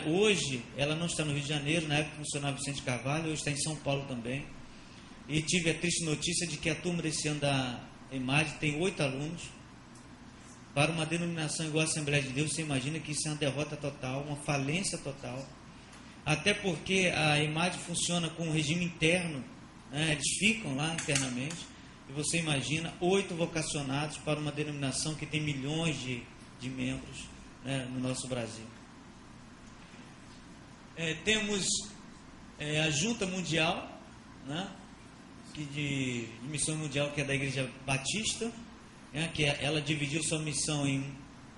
Hoje, ela não está no Rio de Janeiro, na época funcionava Vicente Carvalho, hoje está em São Paulo também. E tive a triste notícia de que a turma desse ano da imagem tem 8 alunos. Para uma denominação igual a Assembleia de Deus, você imagina que isso é uma derrota total, uma falência total. Até porque a imagem funciona com um regime interno, né? Eles ficam lá internamente. E você imagina 8 vocacionados para uma denominação que tem milhões de membros, né, no nosso Brasil. Temos a Junta Mundial, né, de Missão Mundial, que é da Igreja Batista, que ela dividiu sua missão em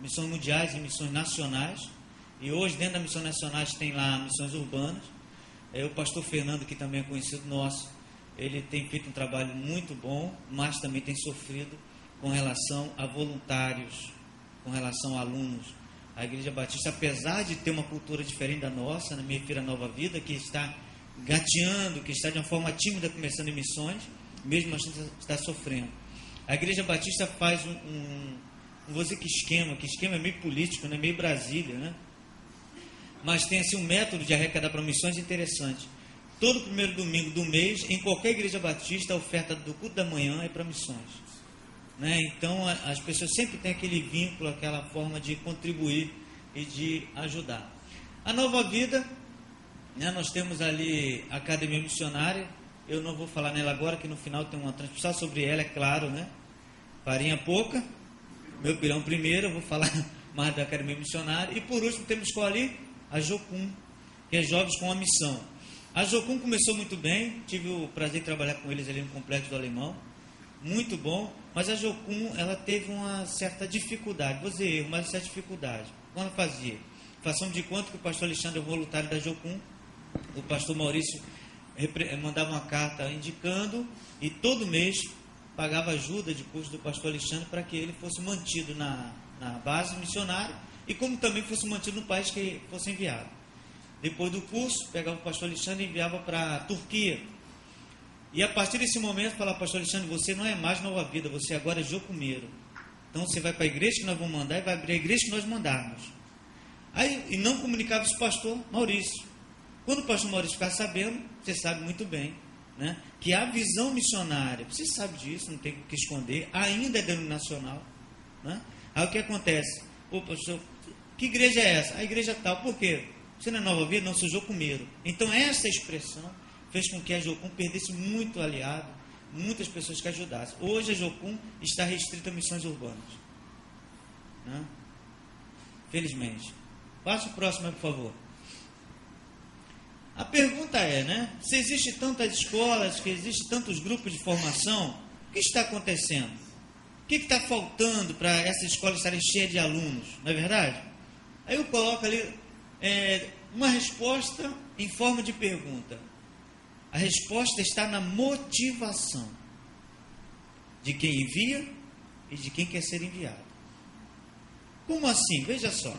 missões mundiais e missões nacionais. E hoje, dentro das missões nacionais, tem lá missões urbanas. O pastor Fernando, que também é conhecido nosso, ele tem feito um trabalho muito bom, mas também tem sofrido com relação a voluntários, com relação a alunos. A Igreja Batista, apesar de ter uma cultura diferente da nossa, na Minha Filha Nova Vida, que está gateando, que está de uma forma tímida começando em missões, mesmo assim está sofrendo. A Igreja Batista faz não vou dizer que esquema é meio político, né? Meio Brasília, né? Mas tem assim um método de arrecadar para missões interessante. Todo primeiro domingo do mês, em qualquer igreja batista, a oferta do culto da manhã é para missões, né? Então as pessoas sempre têm aquele vínculo, aquela forma de contribuir e de ajudar. A Nova Vida, né? Nós temos ali a Academia Missionária. Eu não vou falar nela agora, que no final tem uma transmissão sobre ela, é claro, né? Farinha pouca, meu pirão primeiro, eu vou falar mais da Academia Missionária. E por último temos qual ali? A Jocum, que é Jovens com a Missão. A Jocum começou muito bem, tive o prazer de trabalhar com eles ali no Complexo do Alemão, muito bom, mas a Jocum, ela teve uma certa dificuldade, vou dizer erro, mas uma certa dificuldade. Quando fazia? Façamos de conta que o pastor Alexandre é voluntário da Jocum, o pastor Maurício mandava uma carta indicando, e todo mês pagava ajuda de curso do pastor Alexandre para que ele fosse mantido na base missionária, e como também fosse mantido no país que fosse enviado. Depois do curso, pegava o pastor Alexandre e enviava para a Turquia. E a partir desse momento, falava, pastor Alexandre, você não é mais Nova Vida, você agora é jocumeiro. Então você vai para a igreja que nós vamos mandar e vai abrir a igreja que nós mandarmos. Aí, e não comunicava isso para o pastor Maurício. Quando o pastor Maurício ficar sabendo, você sabe muito bem, né, que a visão missionária, você sabe disso, não tem o que esconder, ainda é denominacional, né? Aí o que acontece? Ô pastor, que igreja é essa? A igreja tal. Por quê? Você não é Nova Vida? Não, sou jocumeiro. Então essa expressão fez com que a Jocum perdesse muito aliado, muitas pessoas que ajudassem. Hoje a Jocum está restrita a missões urbanas, né? Felizmente. Passa o próximo aí, por favor. A pergunta é, né? Se existem tantas escolas, que existem tantos grupos de formação, o que está acontecendo? O que está faltando para essas escolas estarem cheias de alunos? Não é verdade? Aí eu coloco ali uma resposta em forma de pergunta. A resposta está na motivação de quem envia e de quem quer ser enviado. Como assim? Veja só.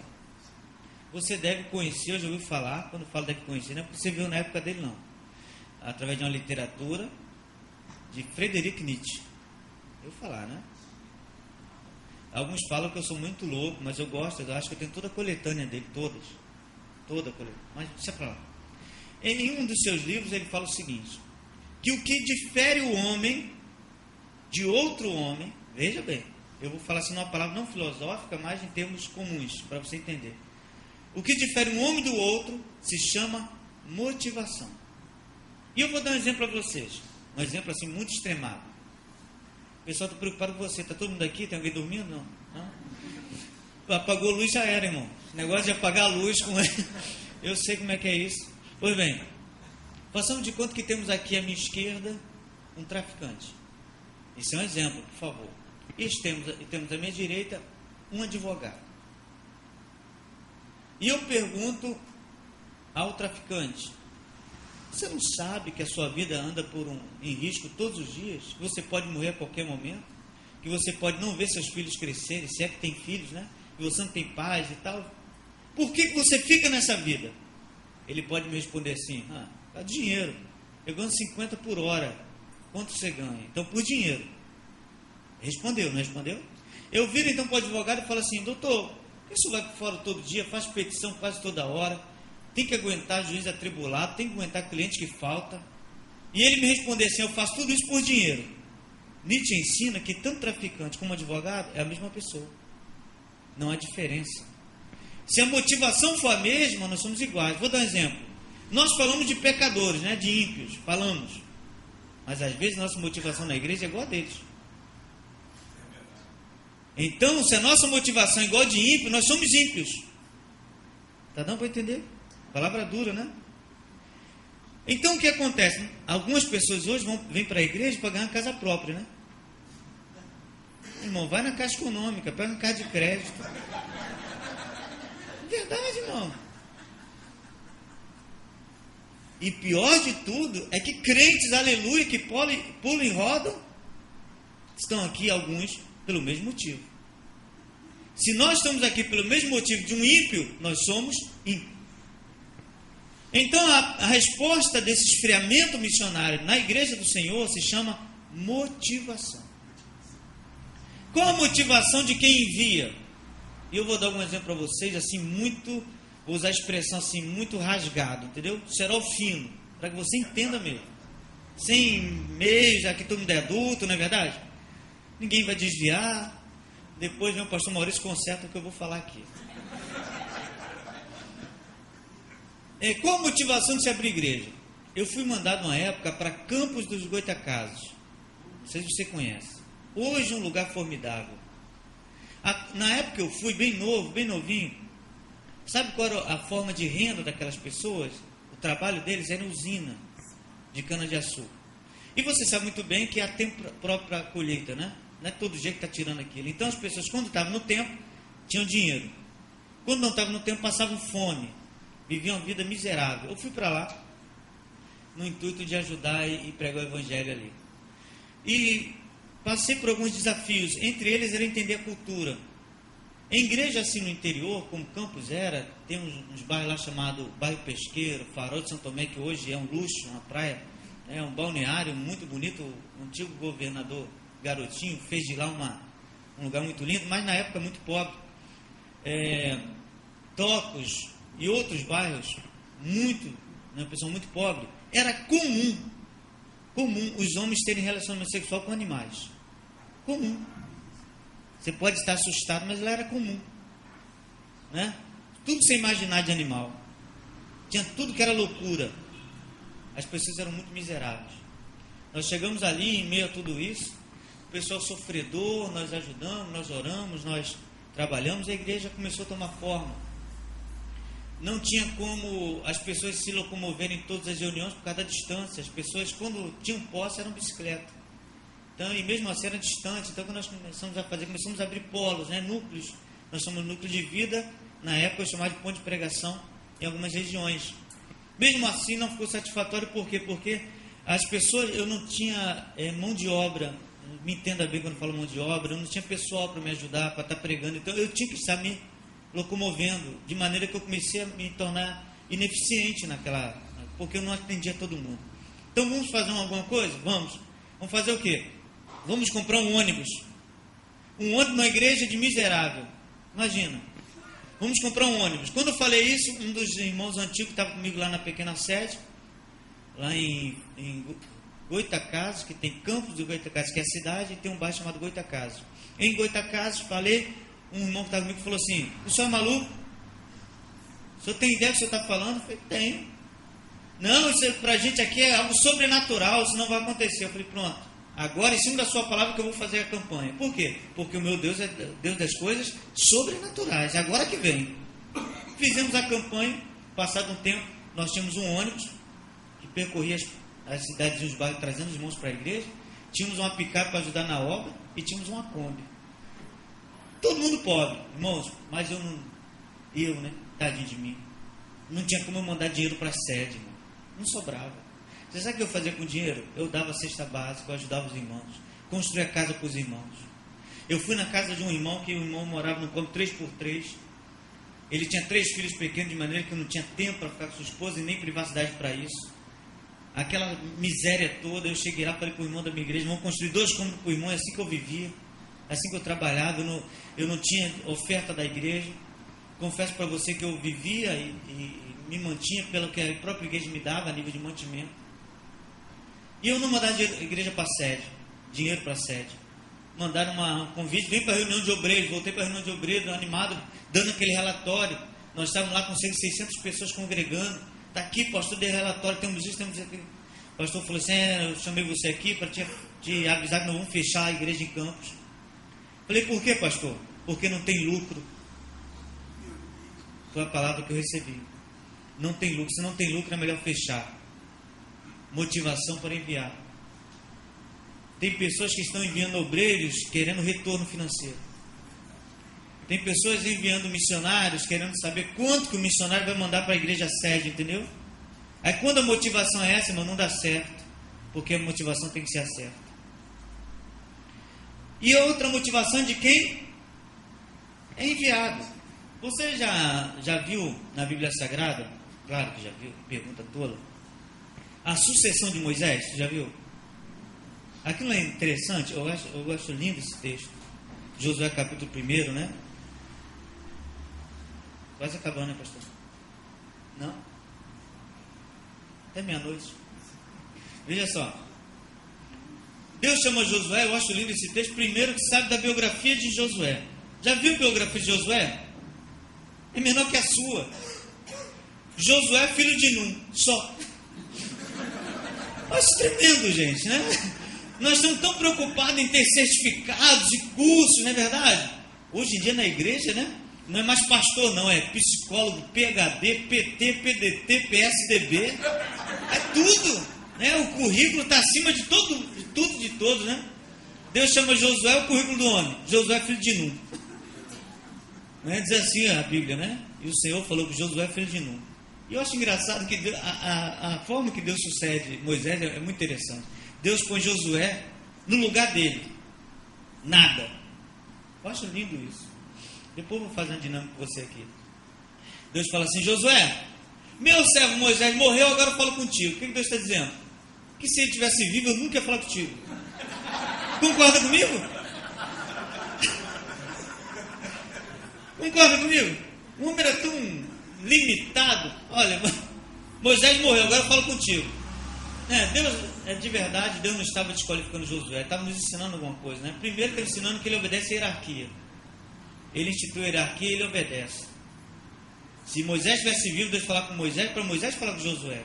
Você deve conhecer, eu já ouvi falar, quando falo deve conhecer, não é porque você viu na época dele, não. Através de uma literatura de Friedrich Nietzsche. Eu vou falar, né? Alguns falam que eu sou muito louco, mas eu gosto, eu acho que eu tenho toda a coletânea dele, toda a coletânea. Mas deixa pra lá. Em um dos seus livros ele fala o seguinte, que o que difere o homem de outro homem, veja bem, eu vou falar assim uma palavra não filosófica, mas em termos comuns, para você entender. O que difere um homem do outro se chama motivação. E eu vou dar um exemplo para vocês, um exemplo assim muito extremado. O pessoal está preocupado com você, está todo mundo aqui? Tem alguém dormindo? Não? Apagou a luz, já era, irmão. Esse negócio de apagar a luz com ele. Eu sei como é que é isso. Pois bem, façamos de conta que temos aqui à minha esquerda um traficante. Isso é um exemplo, por favor. E temos à minha direita um advogado. E eu pergunto ao traficante: você não sabe que a sua vida anda em risco todos os dias? Que você pode morrer a qualquer momento? Que você pode não ver seus filhos crescerem, se é que tem filhos, né? Que você não tem paz e tal. Por que você fica nessa vida? Ele pode me responder assim: dá dinheiro. Eu ganho 50 por hora. Quanto você ganha? Então, por dinheiro. Respondeu, não respondeu? Eu viro então para o advogado e falo assim: doutor, por que isso vai para fora todo dia, faz petição quase toda hora, tem que aguentar juiz atribulado, tem que aguentar cliente que falta. E ele me responder assim: eu faço tudo isso por dinheiro. Nietzsche ensina que tanto traficante como advogado é a mesma pessoa. Não há diferença. Se a motivação for a mesma, nós somos iguais. Vou dar um exemplo. Nós falamos de pecadores, né, de ímpios, falamos. Mas às vezes nossa motivação na igreja é igual a deles. Então, se a nossa motivação é igual a de ímpio, nós somos ímpios. Está dando para entender? Palavra dura, né? Então, o que acontece? Algumas pessoas hoje vêm para a igreja para ganhar casa própria, né? Irmão, vai na Caixa Econômica, pega uma carta de crédito. Verdade, irmão. E pior de tudo é que crentes, aleluia, que pulam e rodam, estão aqui alguns pelo mesmo motivo. Se nós estamos aqui pelo mesmo motivo de um ímpio, nós somos ímpios. Então a resposta desse esfriamento missionário na igreja do Senhor se chama motivação. Qual a motivação de quem envia? E eu vou dar um exemplo para vocês, assim, vou usar a expressão assim, muito rasgado, entendeu? Cerol fino, para que você entenda mesmo. Sem meios, já que todo mundo é adulto, não é verdade? Ninguém vai desviar. Depois vem o pastor Maurício conserta o que eu vou falar aqui. Qual a motivação de se abrir igreja? Eu fui mandado uma época para Campos dos Goitacazes. Não sei se você conhece. Hoje é um lugar formidável. Na época eu fui bem novo, bem novinho. Sabe qual era a forma de renda daquelas pessoas? O trabalho deles era usina de cana-de-açúcar. E você sabe muito bem que há tempo próprio para a colheita, né? Não é todo dia que está tirando aquilo. Então as pessoas, quando estavam no tempo, tinham dinheiro. Quando não estavam no tempo, passavam fome. Viviam uma vida miserável. Eu fui para lá no intuito de ajudar e pregar o evangelho ali. E passei por alguns desafios. Entre eles era entender a cultura. Em igreja assim no interior, como Campos era, tem uns bairros lá chamados Bairro Pesqueiro, Farol de São Tomé, que hoje é um luxo, uma praia, um balneário muito bonito. O antigo governador Garotinho fez de lá um lugar muito lindo, mas na época muito pobre. Tocos e outros bairros, pessoa muito pobre, era comum os homens terem relacionamento sexual com animais. Comum. Você pode estar assustado, mas lá era comum. Né? Tudo que você imaginar de animal. Tinha tudo que era loucura. As pessoas eram muito miseráveis. Nós chegamos ali em meio a tudo isso. O pessoal sofredor, nós ajudamos, nós oramos, nós trabalhamos. A igreja começou a tomar forma. Não tinha como as pessoas se locomoverem em todas as reuniões por causa da distância. As pessoas, quando tinham posse, eram bicicleta. Então, e mesmo assim era distante. Então, o que nós começamos a fazer? Começamos a abrir polos, núcleos. Nós somos núcleo de vida, na época eu chamava de ponto de pregação em algumas regiões. Mesmo assim, não ficou satisfatório. Por quê? Porque as pessoas, eu não tinha mão de obra. Me entenda bem quando eu falo mão de obra. Eu não tinha pessoal para me ajudar, para estar pregando. Então, eu tinha que estar me locomovendo, de maneira que eu comecei a me tornar ineficiente porque eu não atendia todo mundo. Então, vamos fazer alguma coisa? Vamos fazer o quê? Vamos comprar um ônibus na igreja de miserável, imagina, vamos comprar um ônibus. Quando eu falei isso, um dos irmãos antigos que estava comigo lá na pequena sede, lá em Goitacazes, que tem Campos do Goitacazes, que é a cidade, e tem um bairro chamado Goitacazes. Em Goitacazes, falei, um irmão que estava comigo falou assim: o senhor é maluco? O senhor tem ideia do que o senhor está falando? Eu falei: tenho. Não, isso para a gente aqui é algo sobrenatural, isso não vai acontecer. Eu falei: pronto, Agora, em cima da sua palavra que eu vou fazer a campanha. Por quê? Porque o meu Deus é Deus das coisas sobrenaturais. Agora que vem. Fizemos a campanha, passado um tempo, nós tínhamos um ônibus que percorria as cidades e os bairros trazendo os irmãos para a igreja. Tínhamos uma picape para ajudar na obra e tínhamos uma Kombi. Todo mundo pobre, irmãos, mas eu, né? Tadinho de mim. Não tinha como eu mandar dinheiro para a sede, irmão. Não sobrava. Você sabe o que eu fazia com o dinheiro? Eu dava cesta básica, eu ajudava os irmãos. Construía casa para os irmãos. Eu fui na casa de um irmão, que o irmão morava no campo 3x3. Ele tinha 3 filhos pequenos, de maneira que não tinha tempo para ficar com sua esposa e nem privacidade para isso. Aquela miséria toda, eu cheguei lá e falei para o irmão da minha igreja, vamos construir 2 cômodos para o irmão, é assim que eu vivia. Assim que eu trabalhava, eu não tinha oferta da igreja. Confesso para você que eu vivia e me mantinha pelo que a própria igreja me dava a nível de mantimento. E eu não mandava igreja para sede, dinheiro para sede. Mandaram um convite, vem para a reunião de obreiros. Voltei para a reunião de obreiros, animado, dando aquele relatório. Nós estávamos lá com cerca de 600 pessoas congregando. Está aqui, pastor, dei relatório, temos isso, temos aquilo. O pastor falou assim, eu chamei você aqui para te avisar que nós vamos fechar a igreja em Campos. Falei, por quê, pastor? Porque não tem lucro. Foi a palavra que eu recebi. Não tem lucro. Se não tem lucro, é melhor fechar. Motivação para enviar. Tem pessoas que estão enviando obreiros querendo retorno financeiro. Tem pessoas enviando missionários querendo saber quanto que o missionário vai mandar para a igreja sede, entendeu? Aí quando a motivação é essa, irmão, não dá certo. Porque a motivação tem que ser a certa. E outra motivação de quem? É enviado. Você já viu na Bíblia Sagrada? Claro que já viu, pergunta tola. A sucessão de Moisés, você já viu? Aquilo é interessante, eu acho lindo esse texto. Josué capítulo 1, né? Quase acabando, né, pastor? Não? Até meia-noite. Veja só. Deus chama Josué, eu acho lindo esse texto, primeiro que sabe da biografia de Josué. Já viu a biografia de Josué? É menor que a sua. Josué, filho de Num, só. Acho tremendo, gente, né? Nós estamos tão preocupados em ter certificados e cursos, não é verdade? Hoje em dia na igreja, né? Não é mais pastor, não, é psicólogo, PhD, PT, PDT, PSDB. É tudo, né? O currículo está acima de tudo de todos, né? Deus chama Josué o currículo do homem. Josué, filho de Num. Né? Diz assim a Bíblia, né? E o Senhor falou que Josué é filho de Num. E eu acho engraçado que Deus, a forma que Deus sucede Moisés é muito interessante. Deus põe Josué no lugar dele. Nada. Eu acho lindo isso. Depois eu vou fazer uma dinâmica com você aqui. Deus fala assim, Josué, meu servo Moisés morreu, agora eu falo contigo. O que Deus está dizendo? Que se ele tivesse vivo, eu nunca ia falar contigo. Concorda comigo? Concorda comigo? O homem era tão limitado. Olha, Moisés morreu, agora eu falo contigo. Deus, de verdade, Deus não estava desqualificando Josué, estava nos ensinando alguma coisa, né? Primeiro, está ensinando que ele obedece a hierarquia. Ele instituiu a hierarquia e ele obedece. Se Moisés estivesse vivo, Deus falar com Moisés, para Moisés falar com Josué.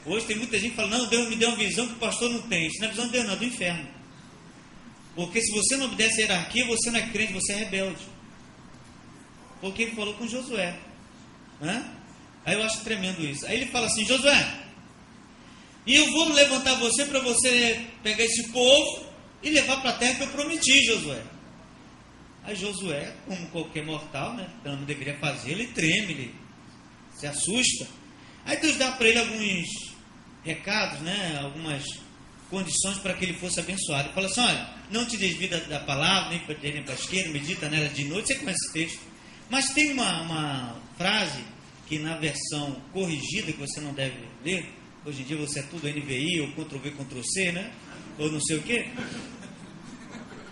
Hoje tem muita gente que fala, não, Deus me deu uma visão que o pastor não tem. Isso não é visão de Deus, não, é do inferno. Porque se você não obedece a hierarquia, você não é crente, você é rebelde. Porque ele falou com Josué. Né? Aí eu acho tremendo isso. Aí ele fala assim, Josué, e eu vou levantar você para você pegar esse povo e levar para a terra que eu prometi, Josué. Aí Josué, como qualquer mortal, né, não deveria fazer, ele treme, ele se assusta. Aí Deus dá para ele alguns recados, né, algumas condições para que ele fosse abençoado. Ele fala assim, olha, não te desvie da palavra, nem para a direita nem para a esquerda, medita nela de noite. Você conhece esse texto. Mas tem uma frase que na versão corrigida, que você não deve ler, hoje em dia você é tudo NVI, ou Ctrl-V, Ctrl-C, né, ou não sei o quê.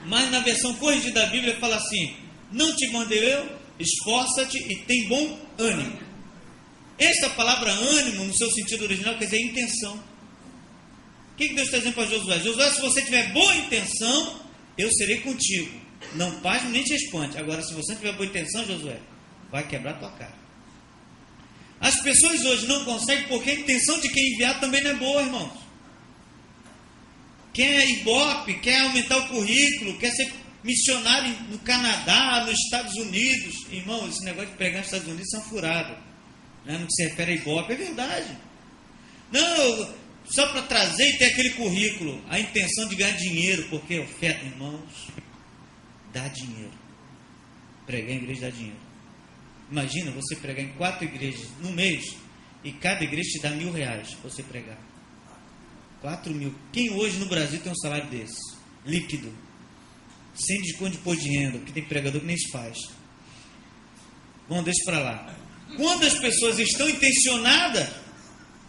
Mas na versão corrigida da Bíblia fala assim, não te mandei eu, esforça-te e tem bom ânimo. Esta palavra ânimo, no seu sentido original, quer dizer intenção. O que Deus está dizendo para Josué? Josué, se você tiver boa intenção, eu serei contigo. Não pasme nem te espante. Agora, se você não tiver boa intenção, Josué, vai quebrar tua cara. As pessoas hoje não conseguem porque a intenção de quem enviar também não é boa, irmãos. quer Ibope, quer aumentar o currículo, quer ser missionário no Canadá, nos Estados Unidos. Irmão, esse negócio de pregar nos Estados Unidos é uma furada, né? No que se refere a Ibope, é verdade. Não, só para trazer e ter aquele currículo, a intenção de ganhar dinheiro, porque oferta, irmãos, dá dinheiro. Pregar em igreja dá dinheiro. Imagina você pregar em 4 igrejas no mês e cada igreja te dá R$1.000 para você pregar. 4.000. Quem hoje no Brasil tem um salário desse? Líquido. Sem desconto de imposto de renda, porque tem pregador que nem se faz. Vamos, deixa para lá. Quando as pessoas estão intencionadas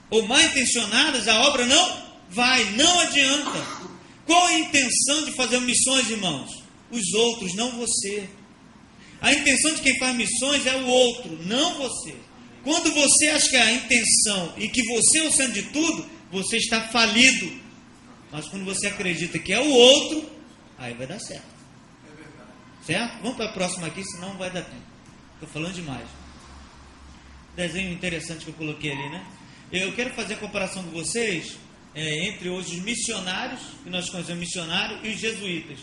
ou mal intencionadas, a obra não vai, não adianta. Qual a intenção de fazer missões, irmãos? Os outros, não você. A intenção de quem faz missões é o outro, não você. Quando você acha que é a intenção e que você é o centro de tudo, você está falido. Mas quando você acredita que é o outro, aí vai dar certo. Certo? Vamos para a próxima aqui, senão não vai dar tempo. Estou falando demais. Desenho interessante que eu coloquei ali, né? Eu quero fazer a comparação com vocês entre hoje os missionários, que nós conhecemos missionários, e os jesuítas.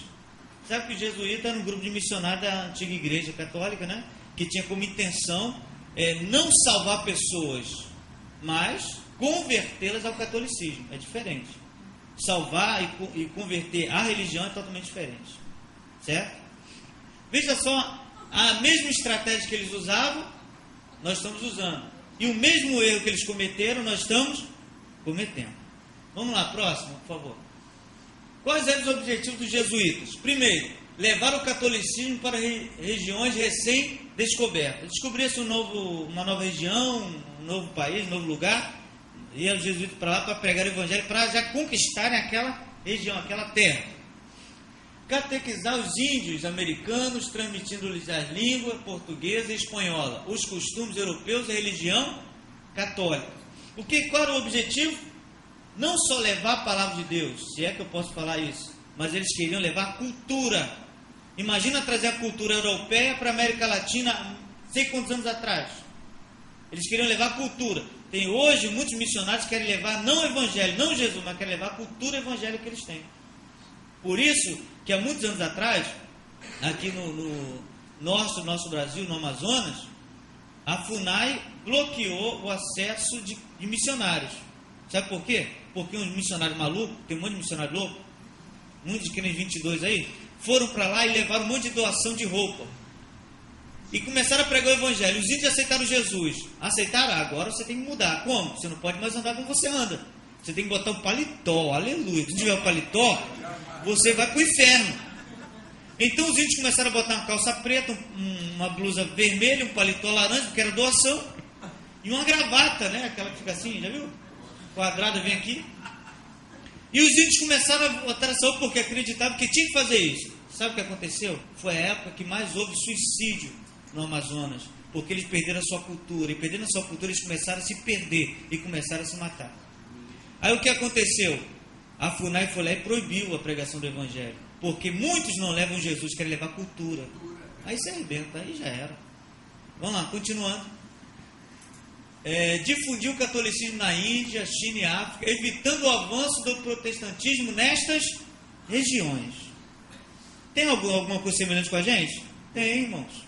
Sabe que o jesuíta era um grupo de missionários da antiga igreja católica, né? Que tinha como intenção não salvar pessoas, mas convertê-las ao catolicismo. É diferente. Salvar e converter a religião é totalmente diferente. Certo? Veja só, a mesma estratégia que eles usavam, nós estamos usando. E o mesmo erro que eles cometeram, nós estamos cometendo. Vamos lá, próximo, por favor. Quais eram os objetivos dos jesuítas? Primeiro, levar o catolicismo para regiões recém-descobertas. Descobrir-se uma nova região, um novo país, um novo lugar, e os jesuítas para lá para pregar o evangelho, para já conquistarem aquela região, aquela terra. Catequizar os índios americanos, transmitindo-lhes a língua portuguesa e espanhola, os costumes europeus e a religião católica. Qual era o objetivo? Não só levar a palavra de Deus, se é que eu posso falar isso, mas eles queriam levar a cultura. Imagina trazer a cultura europeia para a América Latina, sei quantos anos atrás. Eles queriam levar a cultura. Tem hoje muitos missionários que querem levar não o evangelho, não Jesus, mas querem levar a cultura evangélica que eles têm. Por isso que há muitos anos atrás, aqui no norte do nosso Brasil, no Amazonas, a FUNAI bloqueou o acesso de missionários. Sabe por quê? Porque uns missionários malucos, tem um monte de missionário louco, muitos que nem 22 aí, foram para lá e levaram um monte de doação de roupa. E começaram a pregar o evangelho. Os índios aceitaram Jesus. Aceitaram? Agora você tem que mudar. Como? Você não pode mais andar como você anda. Você tem que botar um paletó. Aleluia. Se tiver um paletó, você vai para o inferno. Então os índios começaram a botar uma calça preta, uma blusa vermelha, um paletó laranja, porque era doação, e uma gravata, né? Aquela que fica assim, já viu? Quadrada, vem aqui. E os índios começaram a botar essa roupa porque acreditavam que tinha que fazer isso. Sabe o que aconteceu? Foi a época que mais houve suicídio no Amazonas, porque eles perderam a sua cultura, e perdendo a sua cultura eles começaram a se perder e começaram a se matar. Aí o que aconteceu? A FUNAI foi lá e proibiu a pregação do evangelho, porque muitos não levam Jesus, querem levar cultura. Aí se arrebenta, aí já era. Vamos lá, continuando. Difundir o catolicismo na Índia, China e África, evitando o avanço do protestantismo nestas regiões. Tem alguma coisa semelhante com a gente? Tem, irmãos.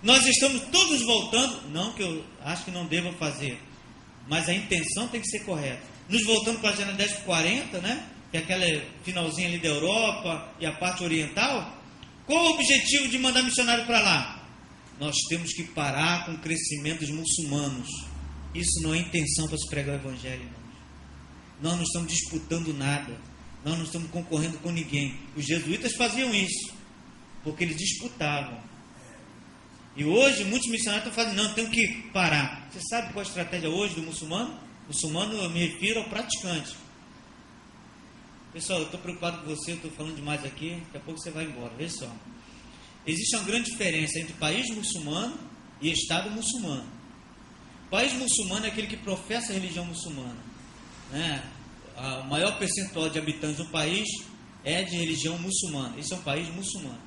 Nós estamos todos voltando, não que eu acho que não deva fazer, mas a intenção tem que ser correta. Nos voltando para a Agenda 10 por 40, né? Que é aquela finalzinha ali da Europa e a parte oriental. Qual o objetivo de mandar missionário para lá? Nós temos que parar com o crescimento dos muçulmanos. Isso não é intenção para se pregar o evangelho, irmãos. Nós não estamos disputando nada. Nós não estamos concorrendo com ninguém. Os jesuítas faziam isso, porque eles disputavam. E hoje muitos missionários estão fazendo, não, tem que parar. Você sabe qual a estratégia hoje do muçulmano? Muçulmano, eu me refiro ao praticante. Pessoal, eu estou preocupado com você, eu estou falando demais aqui, daqui a pouco você vai embora. Veja só. Existe uma grande diferença entre país muçulmano e Estado muçulmano. O país muçulmano é aquele que professa a religião muçulmana, né? O maior percentual de habitantes do país é de religião muçulmana. Esse é um país muçulmano.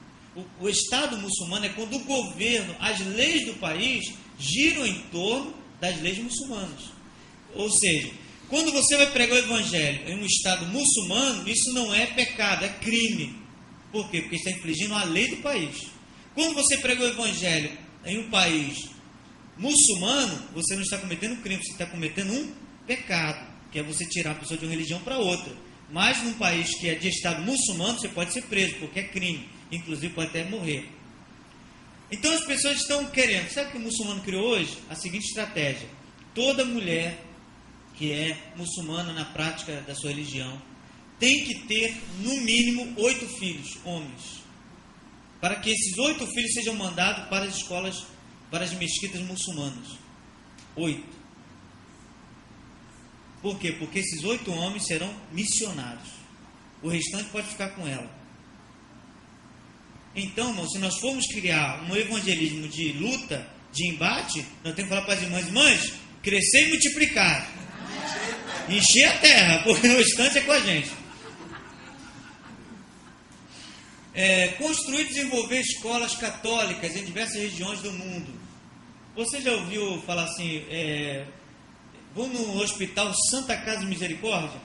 O Estado muçulmano é quando o governo, as leis do país giram em torno das leis muçulmanas. Ou seja, Quando você vai pregar o evangelho em um estado muçulmano, isso não é pecado, é crime. Por quê? Porque está infringindo a lei do país. Quando você prega o evangelho em um país muçulmano, você não está cometendo crime, você está cometendo um pecado, que é você tirar a pessoa de uma religião para outra. Mas num país que é de estado muçulmano, você pode ser preso, porque é crime, inclusive pode até morrer. Então as pessoas estão querendo, sabe o que o muçulmano criou hoje? A seguinte estratégia: toda mulher que é muçulmana na prática da sua religião tem que ter no mínimo 8 filhos, homens, para que esses 8 filhos sejam mandados para as escolas, para as mesquitas muçulmanas. 8. Por quê? Porque esses 8 homens serão missionários. O restante pode ficar com ela. Então, irmão, se nós formos criar um evangelismo de luta, de embate, nós temos que falar para as irmãs: irmãs, crescer e multiplicar, encher a terra, porque o restante é com a gente. Construir e desenvolver escolas católicas em diversas regiões do mundo. Você já ouviu falar assim, vamos no hospital Santa Casa de Misericórdia?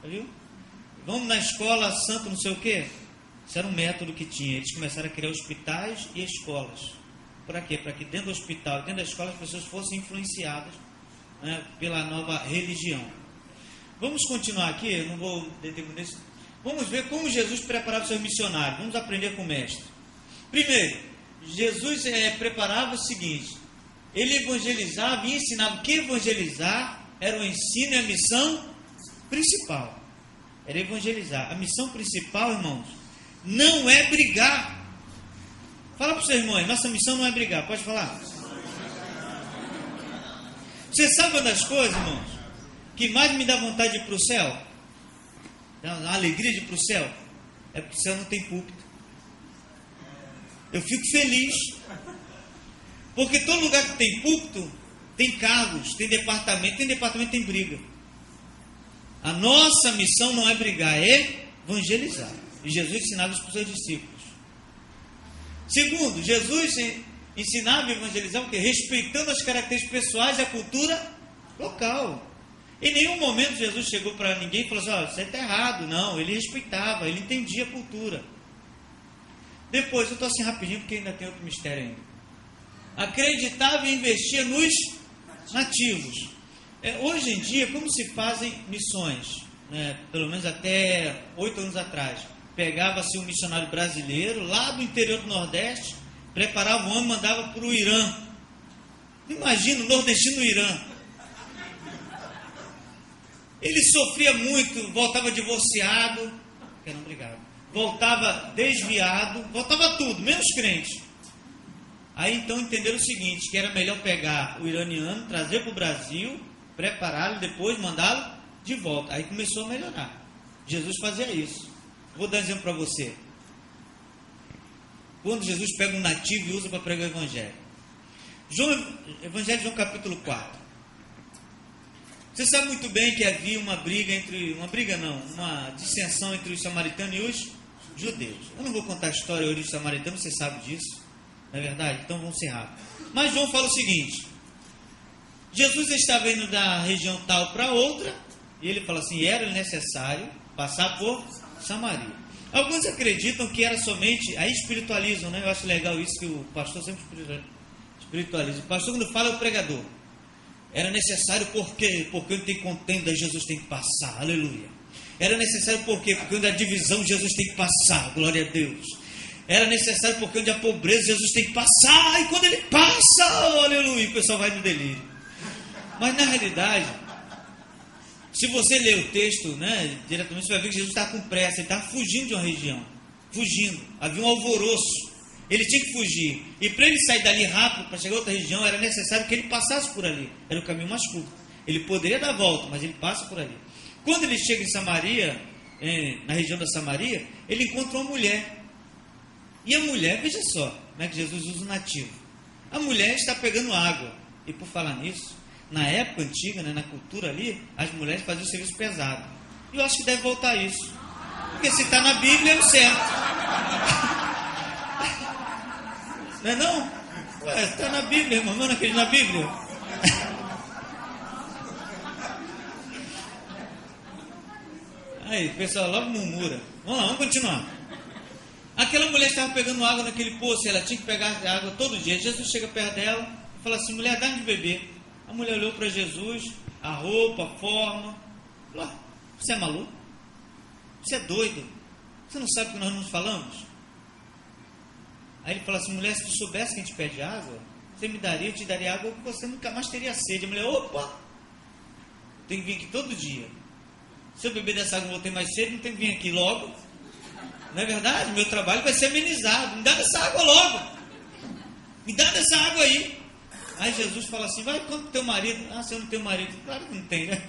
Já viu? Vamos na escola Santo não sei o quê? Isso era um método que tinha. Eles começaram a criar hospitais e escolas. Para quê? Para que dentro do hospital, dentro da escola, as pessoas fossem influenciadas, né, pela nova religião. Vamos continuar aqui, eu não vou determinar isso. Vamos ver como Jesus preparava os seus missionários. Vamos aprender com o mestre. Primeiro, Jesus preparava o seguinte: ele evangelizava e ensinava. Que evangelizar era o ensino e a missão principal. Era evangelizar. A missão principal, irmãos, não é brigar. Fala para o seu irmão aí, nossa missão não é brigar. Pode falar? Você sabe uma das coisas, irmãos, que mais me dá vontade de ir para o céu? A alegria de ir para o céu? É porque o céu não tem púlpito. Eu fico feliz. Porque todo lugar que tem púlpito, tem cargos, tem departamento tem briga. A nossa missão não é brigar, é evangelizar. E Jesus ensinava isso para os seus discípulos. Segundo, Jesus ensinava e evangelizava o quê? Respeitando as características pessoais e a cultura local. Em nenhum momento Jesus chegou para ninguém e falou assim: você está errado. Não, ele respeitava, ele entendia a cultura. Depois, eu estou assim rapidinho porque ainda tem outro mistério ainda. Acreditava e investia nos nativos. Hoje em dia, como se fazem missões? Pelo menos até 8 anos atrás. Pegava-se um missionário brasileiro lá do interior do Nordeste, preparava um homem e mandava para o Irã. Imagina o nordestino no Irã. Ele sofria muito, voltava divorciado, voltava desviado, voltava tudo, menos crente. Aí então entenderam o seguinte, que era melhor pegar o iraniano, trazer para o Brasil, prepará-lo e depois mandá-lo de volta. Aí começou a melhorar. Jesus fazia isso. Vou dar um exemplo para você. Quando Jesus pega um nativo e usa para pregar o Evangelho. Evangelho de João capítulo 4. Você sabe muito bem que havia uma dissensão entre os samaritanos e os judeus. Eu não vou contar a história hoje dos samaritanos, você sabe disso. Não é verdade? Então vamos ser rápidos. Mas João fala o seguinte: Jesus estava indo da região tal para outra, e ele fala assim, era necessário passar por Samaria. Alguns acreditam que era somente, aí espiritualizam, né? Eu acho legal isso, que o pastor sempre espiritualiza. O pastor, quando fala, é o pregador. Era necessário porque onde tem contenda, Jesus tem que passar, aleluia. Era necessário porque onde há divisão, Jesus tem que passar, glória a Deus. Era necessário porque onde há pobreza, Jesus tem que passar, e quando ele passa, aleluia, o pessoal vai no delírio. Mas na realidade, se você ler o texto, né, diretamente, você vai ver que Jesus estava com pressa, ele estava fugindo de uma região, fugindo, havia um alvoroço, ele tinha que fugir, e para ele sair dali rápido, para chegar a outra região, era necessário que ele passasse por ali, era o caminho mais curto. Ele poderia dar a volta, mas ele passa por ali. Quando ele chega em Samaria, na região da Samaria, ele encontra uma mulher, e a mulher, veja só, como é que Jesus usa o nativo, a mulher está pegando água, e por falar nisso, na época antiga, né, na cultura ali, as mulheres faziam o serviço pesado. E eu acho que deve voltar isso. Porque se está na Bíblia, é o certo. Não é não? Ué, está na Bíblia, irmão. Não acredita na Bíblia? Aí, o pessoal logo murmura. Vamos lá, vamos continuar. Aquela mulher estava pegando água naquele poço, ela tinha que pegar água todo dia. Jesus chega perto dela e fala assim: mulher, dá-me de beber. A mulher olhou para Jesus, a roupa, a forma. Falou: você é maluco? Você é doido? Você não sabe o que nós nos falamos? Aí ele fala assim: mulher, se tu soubesse que a gente pede água, você me daria, eu te daria água, você nunca mais teria sede. A mulher: opa, tem que vir aqui todo dia. Se eu beber dessa água, eu vou ter mais sede, não tem que vir aqui logo. Não é verdade? Meu trabalho vai ser amenizado. Me dá dessa água logo. Me dá dessa água aí. Aí Jesus fala assim: vai, conta pro teu marido. Ah, você não tem marido? Claro que não tem, né?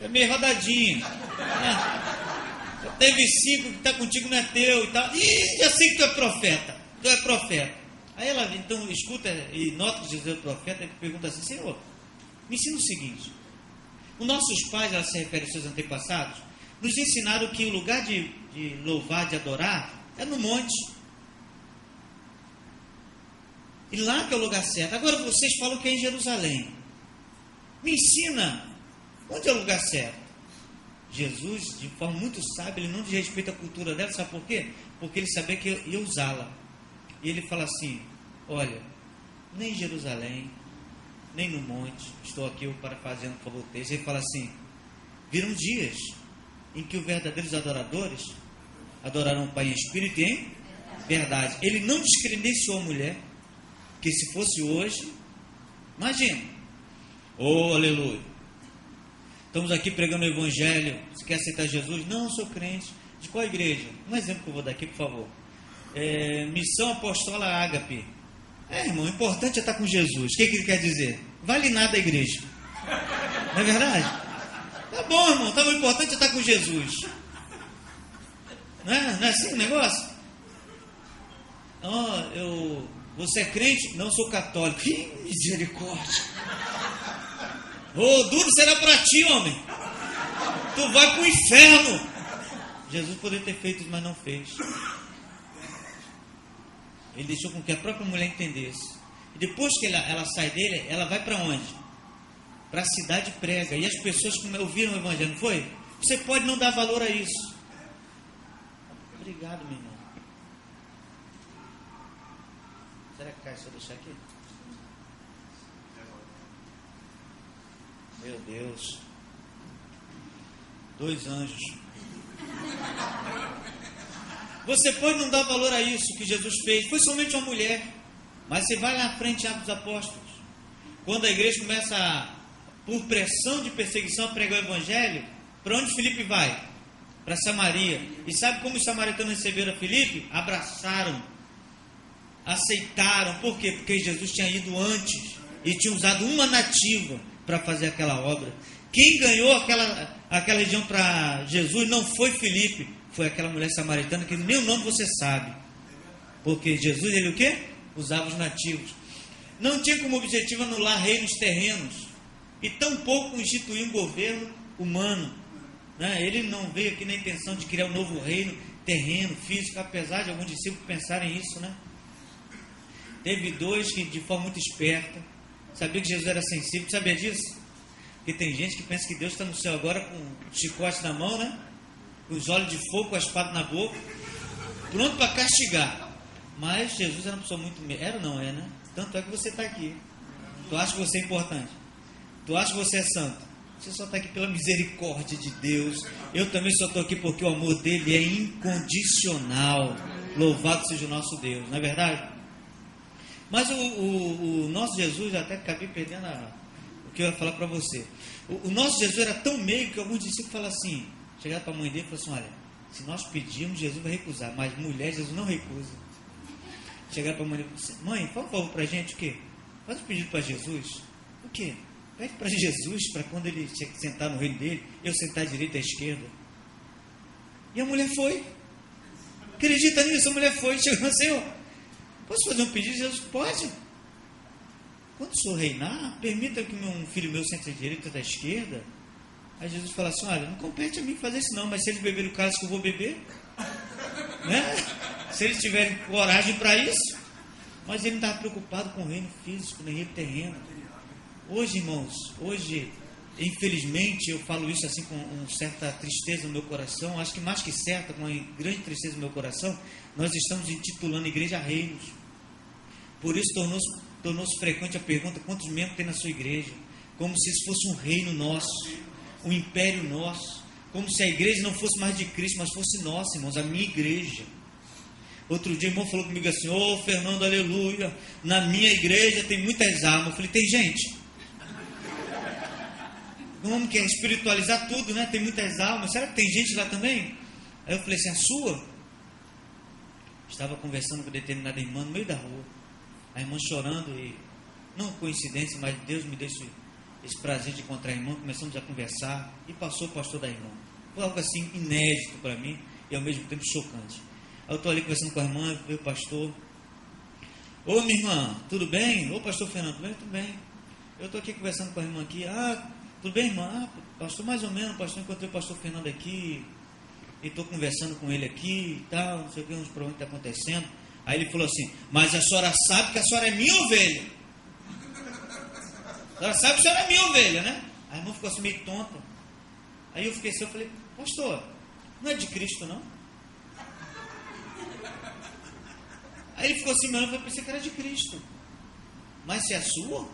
É meio rodadinha. Teve 5 que está contigo, não é teu e tal. Ih, já sei que tu é profeta. Tu é profeta. Aí ela então escuta e nota que Jesus é profeta e pergunta assim: Senhor, me ensina o seguinte. Os nossos pais, ela se refere aos seus antepassados, nos ensinaram que o lugar de louvar, de adorar, é no monte. E lá que é o lugar certo. Agora vocês falam que é em Jerusalém. Me ensina onde é o lugar certo. Jesus, de forma muito sábia, ele não desrespeita a cultura dela. Sabe por quê? Porque ele sabia que ia usá-la. E ele fala assim: olha, nem em Jerusalém, nem no monte, estou aqui para fazer um favor texto. Ele fala assim: virão dias em que os verdadeiros adoradores adorarão o Pai em espírito e em verdade. Ele não descredenciou a mulher, que se fosse hoje, imagina, oh aleluia, estamos aqui pregando o evangelho, você quer aceitar Jesus? Não, eu sou crente. De qual igreja? Um exemplo que eu vou dar aqui, por favor. Missão Apostola Ágape. Irmão, o importante é estar com Jesus. O que ele quer dizer? Vale nada a igreja. Não é verdade? Tá bom, irmão, tá bom, o importante é estar com Jesus. Não é assim o negócio? Você é crente? Não, sou católico. Ih, misericórdia. Duro será para ti, homem. Tu vai para o inferno. Jesus poderia ter feito isso, mas não fez. Ele deixou com que a própria mulher entendesse. E depois que ela sai dele, ela vai para onde? Para a cidade e prega. E as pessoas ouviram o evangelho, não foi? Você pode não dar valor a isso. Obrigado, meu irmão. Será que cai se eu deixar aqui? Meu Deus. 2 anjos. Você pode não dar valor a isso que Jesus fez. Foi somente uma mulher. Mas você vai lá à frente, Atos dos Apóstolos. Quando a igreja começa, por pressão de perseguição, a pregar o evangelho, para onde Filipe vai? Para Samaria. E sabe como os samaritanos receberam a Filipe? Abraçaram. Aceitaram. Por quê? Porque Jesus tinha ido antes e tinha usado uma nativa para fazer aquela obra. Quem ganhou aquela região para Jesus não foi Filipe, foi aquela mulher samaritana que nem o nome você sabe. Porque Jesus, ele o quê? Usava os nativos. Não tinha como objetivo anular reinos terrenos e tampouco instituir um governo humano. Ele não veio aqui na intenção de criar um novo reino terreno, físico, apesar de alguns discípulos pensarem isso, né? Teve 2 que, de forma muito esperta, sabia que Jesus era sensível. Sabia disso? Porque tem gente que pensa que Deus está no céu agora com um chicote na mão, né? Com os olhos de fogo, com a espada na boca, pronto para castigar. Mas Jesus era uma pessoa muito... Era ou não é, né? Tanto é que você está aqui. Tu acha que você é importante? Tu acha que você é santo? Você só está aqui pela misericórdia de Deus. Eu também só estou aqui porque o amor dele é incondicional. Louvado seja o nosso Deus, não é verdade? Mas o nosso Jesus, até acabei perdendo o que eu ia falar para você. O nosso Jesus era tão meio que alguns discípulos falam assim, chegaram para a mãe dele e falaram assim: olha, se nós pedirmos, Jesus vai recusar, mas mulher, Jesus não recusa. Chegaram para a mãe dele e falaram assim: mãe, faz um favor para a gente, o quê? Faz um pedido para Jesus. O quê? Pede para Jesus, para quando ele sentar no reino dele, eu sentar à direita e à esquerda. E a mulher foi. Acredita nisso? A mulher foi. Chegou assim: Senhor, posso fazer um pedido? Jesus, pode. Quando o Senhor reinar, permita que um filho meu sente à direita e à esquerda. Aí Jesus fala assim: olha, não compete a mim fazer isso não, mas se eles beberem o cálice que eu vou beber, né? Se eles tiverem coragem para isso. Mas ele não estava preocupado com o reino físico, nem reino terreno. Hoje, irmãos, hoje infelizmente, eu falo isso assim com uma certa tristeza no meu coração, acho que mais que certa, com uma grande tristeza no meu coração, nós estamos intitulando Igreja Reinos. Por isso tornou-se frequente a pergunta: quantos membros tem na sua igreja? Como se isso fosse um reino nosso, um império nosso, como se a igreja não fosse mais de Cristo, mas fosse nossa, irmãos, a minha igreja. Outro dia o irmão falou comigo assim: ô Fernando, aleluia, na minha igreja tem muitas almas. Eu falei: tem gente? Um homem quer espiritualizar tudo, né? Tem muitas almas, será que tem gente lá também? Aí eu falei assim: a sua? Estava conversando com determinada irmã no meio da rua, a irmã chorando, e não coincidência, mas Deus me deu esse prazer de encontrar a irmã. Começamos a conversar e passou o pastor da irmã. Foi algo assim inédito para mim e ao mesmo tempo chocante. Aí eu estou ali conversando com a irmã, veio o pastor: ô minha irmã, tudo bem? Ô pastor Fernando, tudo bem? Tudo bem. Eu estou aqui conversando com a irmã aqui. Tudo bem, irmã? Pastor, mais ou menos, pastor, encontrei o pastor Fernando aqui e estou conversando com ele aqui e tal, não sei o que, uns problemas que estão acontecendo. Aí ele falou assim: mas a senhora sabe que a senhora é minha ovelha. A senhora sabe que a senhora é minha ovelha, né? A irmã ficou assim meio tonta. Aí eu fiquei assim, eu falei: pastor, não é de Cristo, não? Aí ele ficou assim, meu, eu pensei que era de Cristo. Mas se é sua?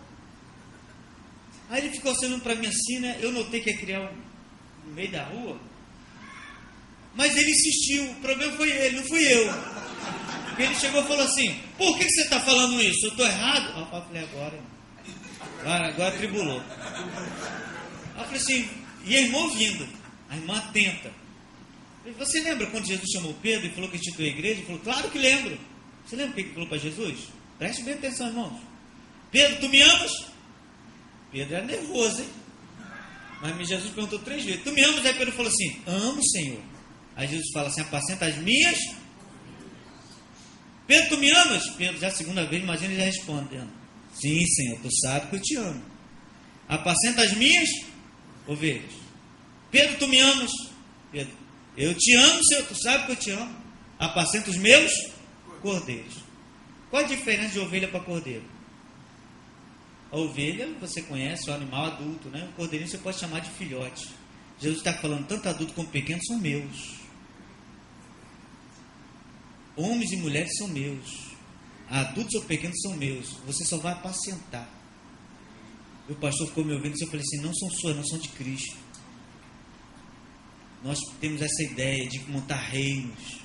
Aí ele ficou olhando para mim assim, né? Eu notei que ia criar no meio da rua. Mas ele insistiu, o problema foi ele, não fui eu. Porque ele chegou e falou assim: por que você está falando isso? Eu estou errado? Eu falei: agora atribulou. Eu falei assim, e a irmã ouvindo, a irmã atenta. Você lembra quando Jesus chamou Pedro e falou que instituiu a igreja? Ele falou: claro que lembro. Você lembra o que ele falou para Jesus? Preste bem atenção, irmãos. Pedro, tu me amas? Pedro era nervoso, hein? Mas Jesus perguntou 3 vezes: tu me amas? Aí Pedro falou assim: amo, Senhor. Aí Jesus fala assim: apacenta as minhas. Pedro, tu me amas? Pedro, já a segunda vez, imagina ele já respondendo: sim, Senhor, tu sabe que eu te amo. Apacenta as minhas ovelhas. Pedro, tu me amas? Pedro: eu te amo, Senhor, tu sabe que eu te amo. Apacenta os meus cordeiros. Qual a diferença de ovelha para cordeiro? A ovelha, você conhece, é um animal adulto, né? O cordeirinho você pode chamar de filhote. Jesus está falando: tanto adulto como pequeno são meus. Homens e mulheres são meus. Adultos ou pequenos são meus. Você só vai apacentar. O pastor ficou me ouvindo e eu falei assim: não são suas, não são de Cristo. Nós temos essa ideia de montar reinos.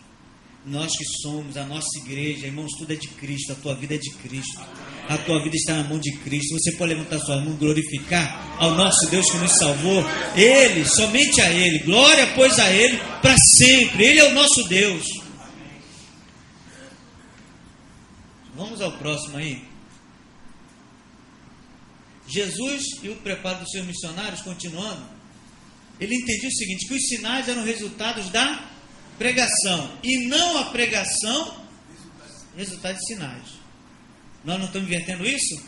Nós que somos a nossa igreja, irmãos, tudo é de Cristo. A tua vida é de Cristo. A tua vida está na mão de Cristo. Você pode levantar sua mão e glorificar ao nosso Deus que nos salvou. Ele, somente a Ele. Glória, pois, a Ele para sempre. Ele é o nosso Deus. Vamos ao próximo aí. Jesus e o preparo dos seus missionários, continuando, ele entendia o seguinte: que os sinais eram resultados da pregação, e não a pregação resultado de sinais. Nós não estamos invertendo isso?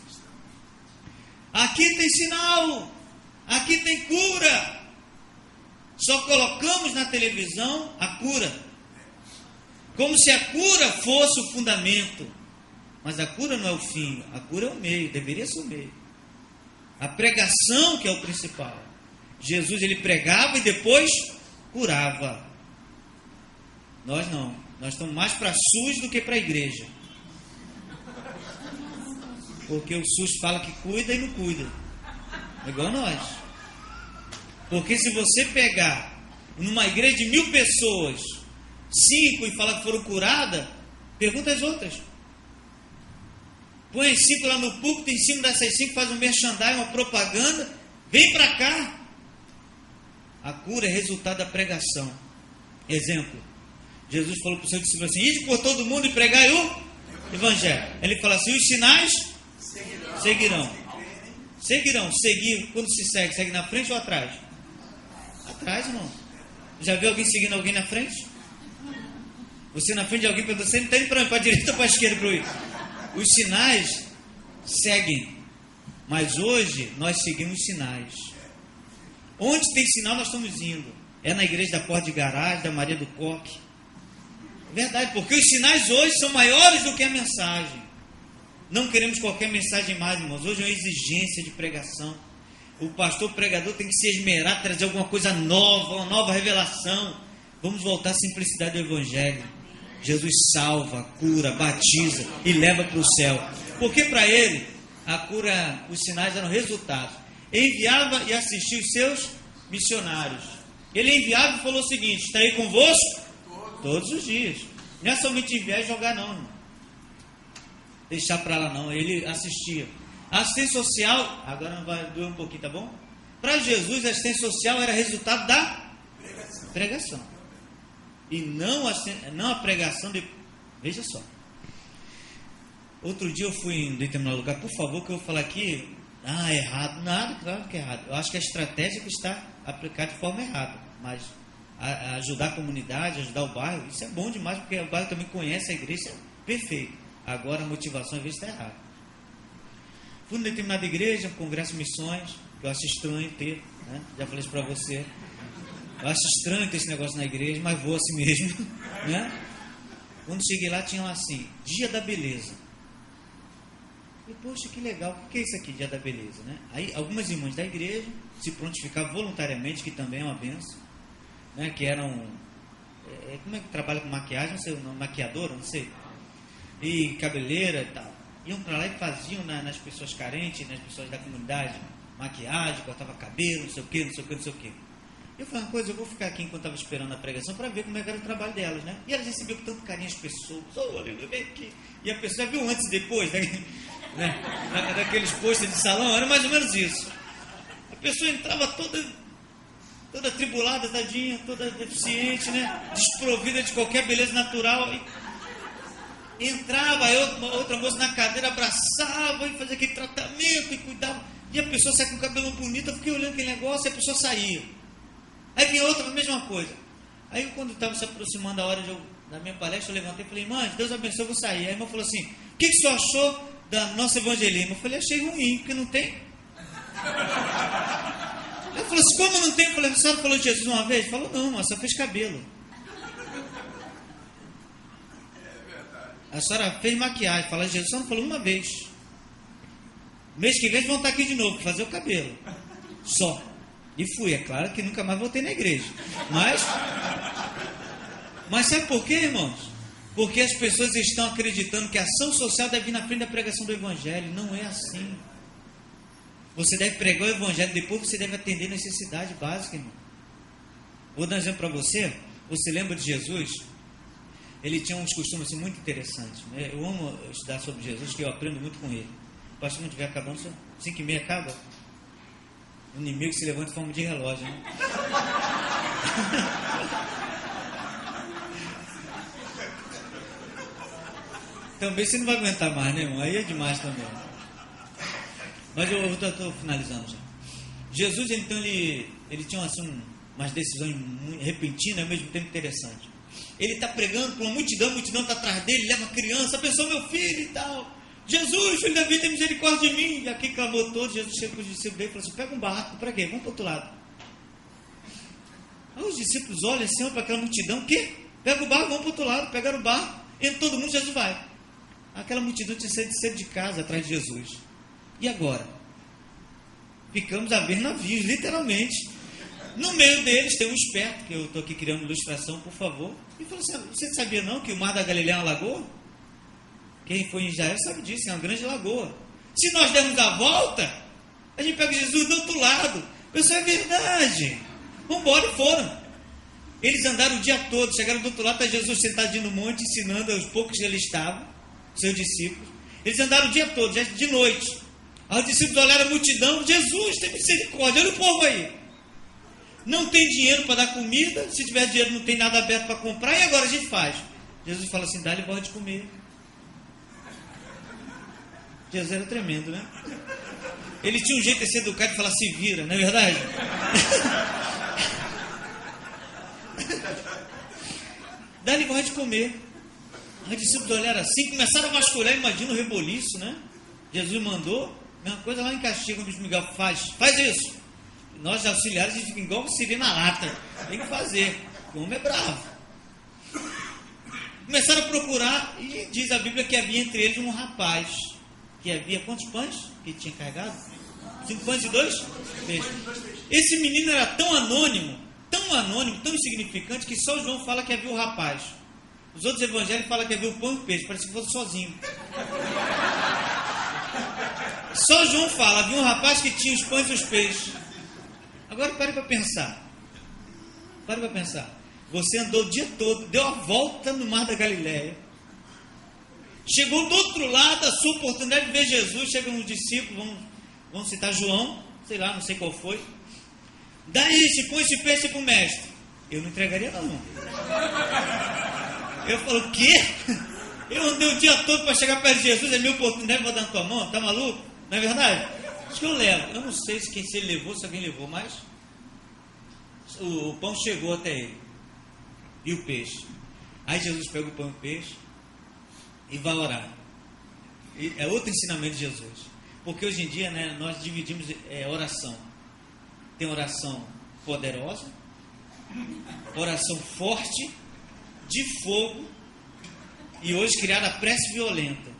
Aqui tem sinal, aqui tem cura. Só colocamos na televisão a cura, como se a cura fosse o fundamento. Mas a cura não é o fim, a cura é o meio, deveria ser o meio. A pregação que é o principal. Jesus, ele pregava e depois curava. Nós não, nós estamos mais para SUS do que para a igreja. Porque o SUS fala que cuida e não cuida. É igual nós. Porque se você pegar numa igreja de 1000 pessoas, 5 e falar que foram curadas, pergunta as outras. Põe as 5 lá no púlpito, em cima dessas 5 faz um merchandising, uma propaganda, vem para cá. A cura é resultado da pregação. Exemplo, Jesus falou para o seu discípulo assim: ide por todo mundo e pregai o evangelho. Ele fala assim: os sinais seguirão. Seguirão. Seguir, quando se segue, segue na frente ou atrás? Atrás, irmão. Já viu alguém seguindo alguém na frente? Você na frente de alguém pergunta: você não está indo para a direita ou para a esquerda para eu ir? Os sinais seguem, mas hoje nós seguimos sinais. Onde tem sinal nós estamos indo. É na igreja da Porta de Garagem, da Maria do Coque. Verdade, porque os sinais hoje são maiores do que a mensagem. Não queremos qualquer mensagem mais, irmãos. Hoje é uma exigência de pregação. O pastor pregador tem que se esmerar, trazer alguma coisa nova, uma nova revelação. Vamos voltar à simplicidade do Evangelho. Jesus salva, cura, batiza e leva para o céu. Porque para ele, a cura, os sinais eram resultados. Enviava e assistia os seus missionários. Ele enviava e falou o seguinte: estarei convosco todos os dias. Não é somente enviar e jogar não, irmão. Deixar para lá não. Ele assistia. A assistência social, agora vai doer um pouquinho, tá bom? Para Jesus, a assistência social era resultado da pregação. E não a pregação de... Veja só. Outro dia eu fui em determinado lugar, por favor, que eu vou falar aqui, errado. Nada, claro que é errado. Eu acho que a estratégia que está aplicada de forma errada. Mas ajudar a comunidade, ajudar o bairro, isso é bom demais, porque o bairro também conhece a igreja, é perfeito. Agora a motivação às vezes está errada. Fui em determinada igreja, congresso de missões, que eu acho estranho ter, né? Já falei isso para você. Eu acho estranho ter esse negócio na igreja, mas vou assim mesmo, né? Quando cheguei lá, tinha lá assim, Dia da Beleza. E, poxa, que legal, o que é isso aqui, Dia da Beleza, né? Aí, algumas irmãs da igreja se prontificavam voluntariamente, que também é uma benção, né? Que eram, como é que trabalha com maquiagem, não sei o nome, maquiadora, não sei, e cabeleira e tal. Iam para lá e faziam nas pessoas carentes, nas pessoas da comunidade, maquiagem, cortava cabelo, não sei o que, não sei o que, não sei o que. Eu falei uma coisa, eu vou ficar aqui enquanto estava esperando a pregação para ver como é que era o trabalho delas, né? E elas recebiam com tanto carinho as pessoas. Aleluia, vem aqui. E a pessoa viu antes e depois, né? Daqueles posters de salão, era mais ou menos isso. A pessoa entrava toda atribulada, tadinha, toda deficiente, né? Desprovida de qualquer beleza natural. E entrava, aí outra moça na cadeira abraçava e fazia aquele tratamento e cuidava. E a pessoa saia com o cabelo bonito, eu fiquei olhando aquele negócio e a pessoa saía. Aí vinha outra, a mesma coisa. Aí quando estava se aproximando a hora da minha palestra, eu levantei e falei: irmã, Deus abençoe, eu vou sair. Aí a irmã falou assim: o que o senhor achou da nossa evangelismo? Eu falei: achei ruim, porque não tem. Ela falou assim: como não tem? Eu falei: a senhora falou de Jesus uma vez? Falou: não, mas só fez cabelo. A senhora fez maquiagem, fala de Jesus, só não falou uma vez. Mês que vem vão estar aqui de novo, fazer o cabelo. Só. E fui, é claro que nunca mais voltei na igreja. Mas sabe por quê, irmãos? Porque as pessoas estão acreditando que a ação social deve vir na frente da pregação do Evangelho. Não é assim. Você deve pregar o Evangelho, depois você deve atender necessidade básica, irmão. Vou dar um exemplo para você. Você lembra de Jesus? Ele tinha uns costumes assim, muito interessantes, né? Eu amo estudar sobre Jesus, que eu aprendo muito com ele. O pastor não estiver acabando, 5h30 acaba. O inimigo se levanta em forma de relógio, né? Também você não vai aguentar mais, né, irmão? Aí é demais também. Mas eu estou finalizando já. Jesus, então, ele tinha assim, umas decisões repentinas e ao mesmo tempo interessantes. Ele está pregando para uma multidão, a multidão está atrás dele, leva a criança, abençoa meu filho e tal. Jesus, filho de Davi, tem misericórdia de mim. E aqui clamou todo. Jesus chega com os discípulos dele e falou assim: pega um barco, para quê? Vamos para o outro lado. Aí os discípulos olham assim para aquela multidão: o quê? Pega o barco, vamos para o outro lado. Pegaram o barco, entra todo mundo, Jesus vai. Aquela multidão tinha saído de casa atrás de Jesus. E agora? Ficamos a ver navios, literalmente. No meio deles tem um esperto, que eu estou aqui criando ilustração, por favor. E falou assim: você sabia não que o mar da Galileia é uma lagoa? Quem foi em Israel sabe disso, é uma grande lagoa. Se nós dermos a volta, a gente pega Jesus do outro lado. Pessoal, é verdade. Vamos embora, e foram. Eles andaram o dia todo, chegaram do outro lado, está Jesus sentadinho no monte, ensinando aos poucos que ele estava, seus discípulos. Eles andaram o dia todo, já de noite. Aí os discípulos olharam a multidão: Jesus, tem misericórdia, olha o povo aí. Não tem dinheiro para dar comida, se tiver dinheiro não tem nada aberto para comprar, e agora a gente faz? Jesus fala assim: dá-lhe bola de comer. Jesus era tremendo, né? Ele tinha um jeito de ser educado e falar: se vira, não é verdade? Dá-lhe bola de comer. Os discípulos olharam assim, começaram a vasculhar, imagina o reboliço, né? Jesus mandou, mesma coisa lá em Caxias, quando o Miguel faz isso. Nós, auxiliares, a gente fica igual siri na lata. Tem que fazer. O homem é bravo. Começaram a procurar, e diz a Bíblia que havia entre eles um rapaz, que havia quantos pães que tinha carregado? 5 pães e 2 peixes. Esse menino era tão anônimo, tão insignificante, que só João fala que havia o rapaz. Os outros evangelhos falam que havia o pão e o peixe, parece que fosse sozinho. Só João fala, havia um rapaz que tinha os pães e os peixes. Agora pare para pensar. Você andou o dia todo, deu a volta no mar da Galileia. Chegou do outro lado, a sua oportunidade de ver Jesus. Chegam uns discípulos, vamos citar João, sei lá, não sei qual foi. Dá esse pão, esse peixe para o mestre. Eu não entregaria não. Eu falo, o quê? Eu andei o dia todo para chegar perto de Jesus, é minha oportunidade, vou dar na tua mão, tá maluco? Não é verdade? Acho que eu levo. Eu não sei se ele levou, se alguém levou, mas o pão chegou até ele. E o peixe. Aí Jesus pega o pão e o peixe e vai orar. E é outro ensinamento de Jesus. Porque hoje em dia, né, nós dividimos oração. Tem oração poderosa, oração forte, de fogo, e hoje criada a prece violenta.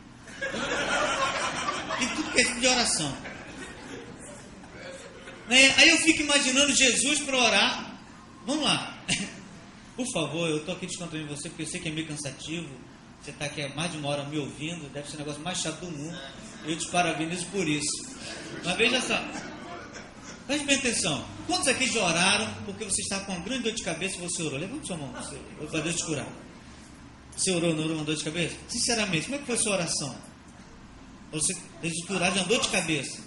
E tudo que é tipo de oração. Aí eu fico imaginando Jesus para orar. Vamos lá. Por favor, eu estou aqui descontraindo você, porque eu sei que é meio cansativo. Você está aqui há mais de uma hora me ouvindo, deve ser o negócio mais chato do mundo. Eu te parabenizo por isso. Mas veja só. Preste bem atenção. Quantos aqui já oraram porque você estava com uma grande dor de cabeça e você orou? Levante sua mão para Deus te curar. Você orou, não orou uma dor de cabeça? Sinceramente, como é que foi a sua oração? Você teve de curar de uma dor de cabeça?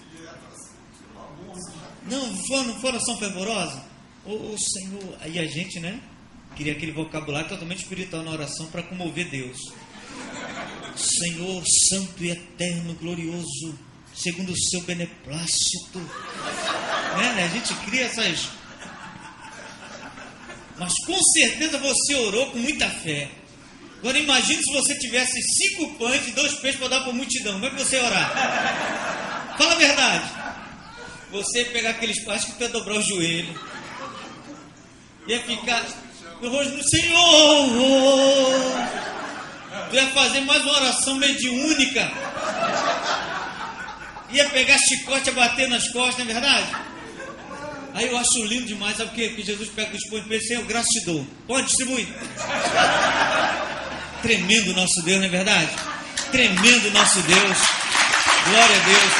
Não foi oração fervorosa? O Senhor... Aí a gente, né? Queria aquele vocabulário totalmente espiritual na oração para comover Deus. Senhor, santo e eterno, glorioso, segundo o seu beneplácito. A gente cria essas... Mas com certeza você orou com muita fé. Agora imagine se você tivesse 5 pães e 2 peixes para dar para a multidão. Como é que você ia orar? Fala a verdade. Você ia pegar aqueles pães que ia dobrar o joelho. Ia ficar... Meu rosto no Senhor. Tu ia fazer mais uma oração mediúnica. Ia pegar chicote e bater nas costas, não é verdade? Aí eu acho lindo demais, sabe o quê? Que Jesus pega os pães e peixes, Senhor, graça te dou. Pode distribuir. Tremendo nosso Deus, não é verdade? Tremendo nosso Deus. Glória a Deus.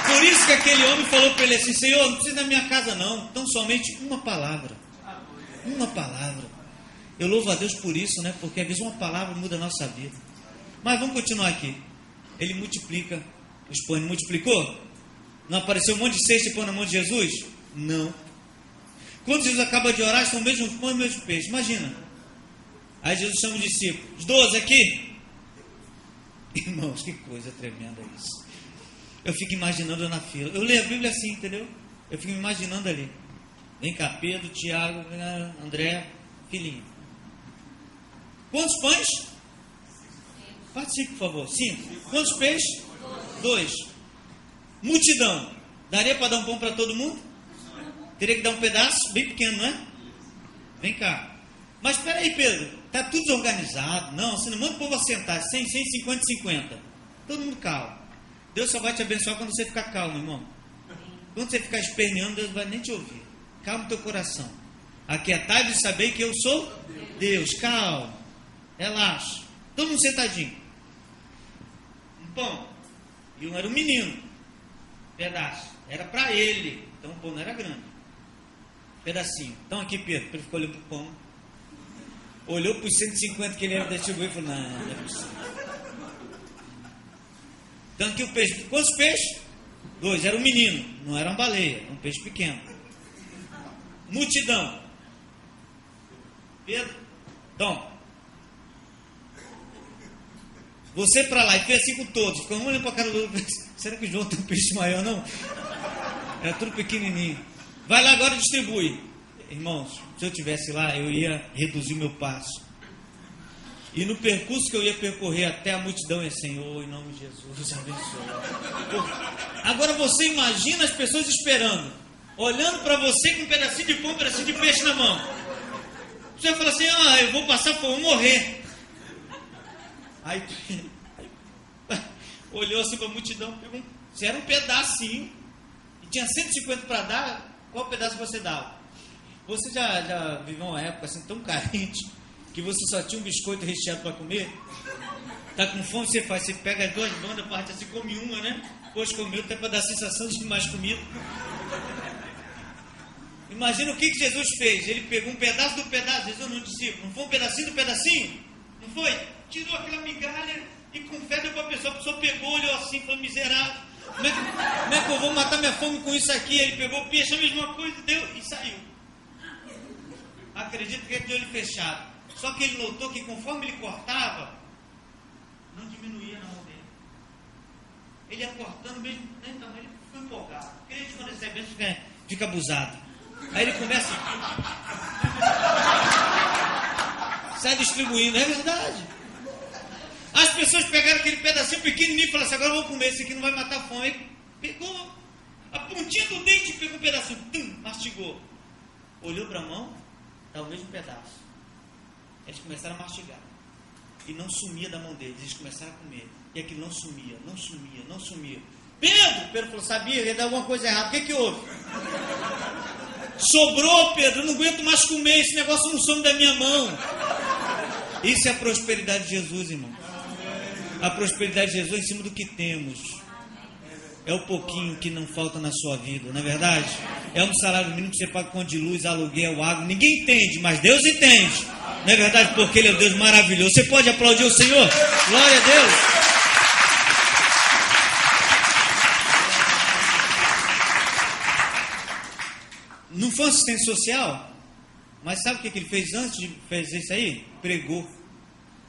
Por isso que aquele homem falou para ele assim, Senhor, não precisa da minha casa não, tão somente uma palavra. Uma palavra. Eu louvo a Deus por isso, né? Porque às vezes uma palavra muda a nossa vida. Mas vamos continuar aqui. Ele multiplica os pães. Multiplicou? Não apareceu um monte de cesto e pão na mão de Jesus? Não. Quando Jesus acaba de orar, são o mesmo pão e o mesmo peixe. Imagina. Aí Jesus chama os discípulos. Os 12 aqui. Irmãos, que coisa tremenda isso. Eu fico imaginando na fila. Eu leio a Bíblia assim, entendeu? Eu fico me imaginando ali. Vem cá, Pedro, Tiago, André, filhinho. Quantos pães? Participe, por favor. 5. Quantos peixes? 2. Multidão. Daria para dar um pão para todo mundo? Teria que dar um pedaço bem pequeno, não é? Vem cá. Mas espera aí, Pedro. Está tudo desorganizado. Não, você não manda o povo assentar. 100, 150, 50. Todo mundo calmo. Deus só vai te abençoar quando você ficar calmo, irmão. Quando você ficar esperneando, Deus não vai nem te ouvir. Calma o teu coração. Aquietai de saber que eu sou Deus. Calma. Relaxa. Todo mundo sentadinho. Um pão. E um era um menino. Pedaço. Era para ele. Então o pão não era grande. Pedacinho. Então aqui, Pedro. Ele ficou olhando para o pão. Olhou para os 150 que ele era distribuir e falou, não é possível. Então aqui o peixe. Quantos peixes? 2. Era um menino. Não era uma baleia. Era um peixe pequeno. Multidão. Pedro. Tom. Você para lá e fez assim com todos. Ficou um olhando para a cara do outro. Será que o João tem um peixe maior? Não. Era tudo pequenininho. Vai lá agora e distribui. Irmãos, se eu estivesse lá, eu ia reduzir o meu passo. E no percurso que eu ia percorrer até a multidão, é Senhor, em nome de Jesus, abençoe. Agora você imagina as pessoas esperando, olhando para você com um pedacinho de pão, um pedacinho de peixe na mão. Você vai falar assim, eu vou passar por um morrer. Aí olhou assim para a multidão, pegou Se era um pedacinho, e tinha 150 para dar, qual pedaço você dava? Você já viveu uma época assim tão carente, que você só tinha um biscoito recheado para comer? Tá com fome, você faz, você pega as duas bandas, parte assim, come uma, né? Depois comeu até para dar a sensação de mais comida. Imagina o que Jesus fez. Ele pegou um pedaço do pedaço, Jesus não discípulo, não foi um pedacinho do pedacinho? Não foi? Tirou aquela migalha e com fé deu para a pessoa pegou, olhou assim, falou, miserável, como é que eu vou matar minha fome com isso aqui? Ele pegou o peixe, a mesma coisa, deu e saiu. Acredito que ele deu ele fechado. Só que ele notou que conforme ele cortava, não diminuía na mão dele. Ele ia cortando mesmo, então ele foi empolgado. Crente quando recebe isso fica abusado. Aí ele começa sai distribuindo, é verdade. As pessoas pegaram aquele pedacinho pequenininho e falaram assim, agora eu vou comer, esse aqui não vai matar a fome. Ele pegou a pontinha do dente e pegou um pedacinho, mastigou. Olhou para a mão, dá o mesmo pedaço. Eles começaram a mastigar. E não sumia da mão deles. Eles começaram a comer. E aquilo não sumia, não sumia, não sumia. Pedro falou, sabia, ia dar alguma coisa errada. O que houve? Sobrou, Pedro, eu não aguento mais comer, esse negócio não some da minha mão. Isso é a prosperidade de Jesus, irmão. A prosperidade de Jesus é em cima do que temos. É o pouquinho que não falta na sua vida, não é verdade? É um salário mínimo que você paga com de luz, aluguel, água. Ninguém entende, mas Deus entende. Não é verdade? Porque Ele é um Deus maravilhoso. Você pode aplaudir o Senhor? Glória a Deus. Não foi assistente social, mas sabe o que ele fez antes de fazer isso aí? Pregou.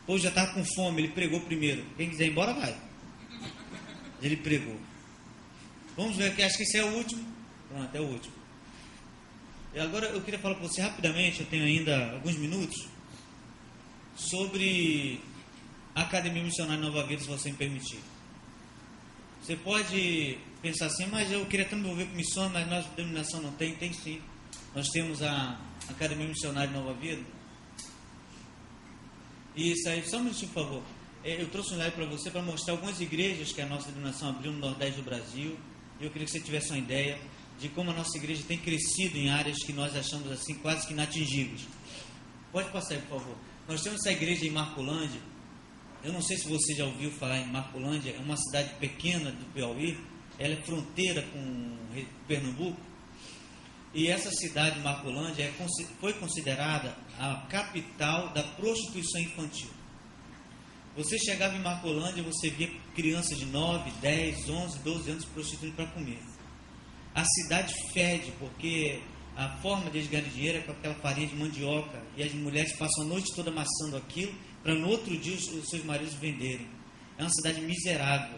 Hoje já estava com fome, ele pregou primeiro. Quem quiser ir embora, vai. Ele pregou. Vamos ver aqui, acho que esse é o último. Pronto, é o último. E agora eu queria falar com você rapidamente, eu tenho ainda alguns minutos, sobre a Academia Missionária Nova Vida, se você me permitir. Você pode pensar assim, mas eu queria tanto me envolver com missões, mas nossa denominação não tem. Tem sim. Nós temos a Academia Missionária Nova Vida. E isso aí, só um minutinho, por favor. Eu trouxe um slide para você para mostrar algumas igrejas que a nossa denominação abriu no Nordeste do Brasil. E eu queria que você tivesse uma ideia de como a nossa igreja tem crescido em áreas que nós achamos assim quase que inatingíveis. Pode passar aí, por favor. Nós temos essa igreja em Marcolândia. Eu não sei se você já ouviu falar em Marcolândia, é uma cidade pequena do Piauí, ela é fronteira com Pernambuco, e essa cidade, Marcolândia, foi considerada a capital da prostituição infantil. Você chegava em Marcolândia, você via crianças de 9, 10, 11, 12 anos se prostituindo para comer. A cidade fede, porque a forma de eles ganharem dinheiro é com aquela farinha de mandioca, e as mulheres passam a noite toda amassando aquilo, para no outro dia os seus maridos venderem. É uma cidade miserável,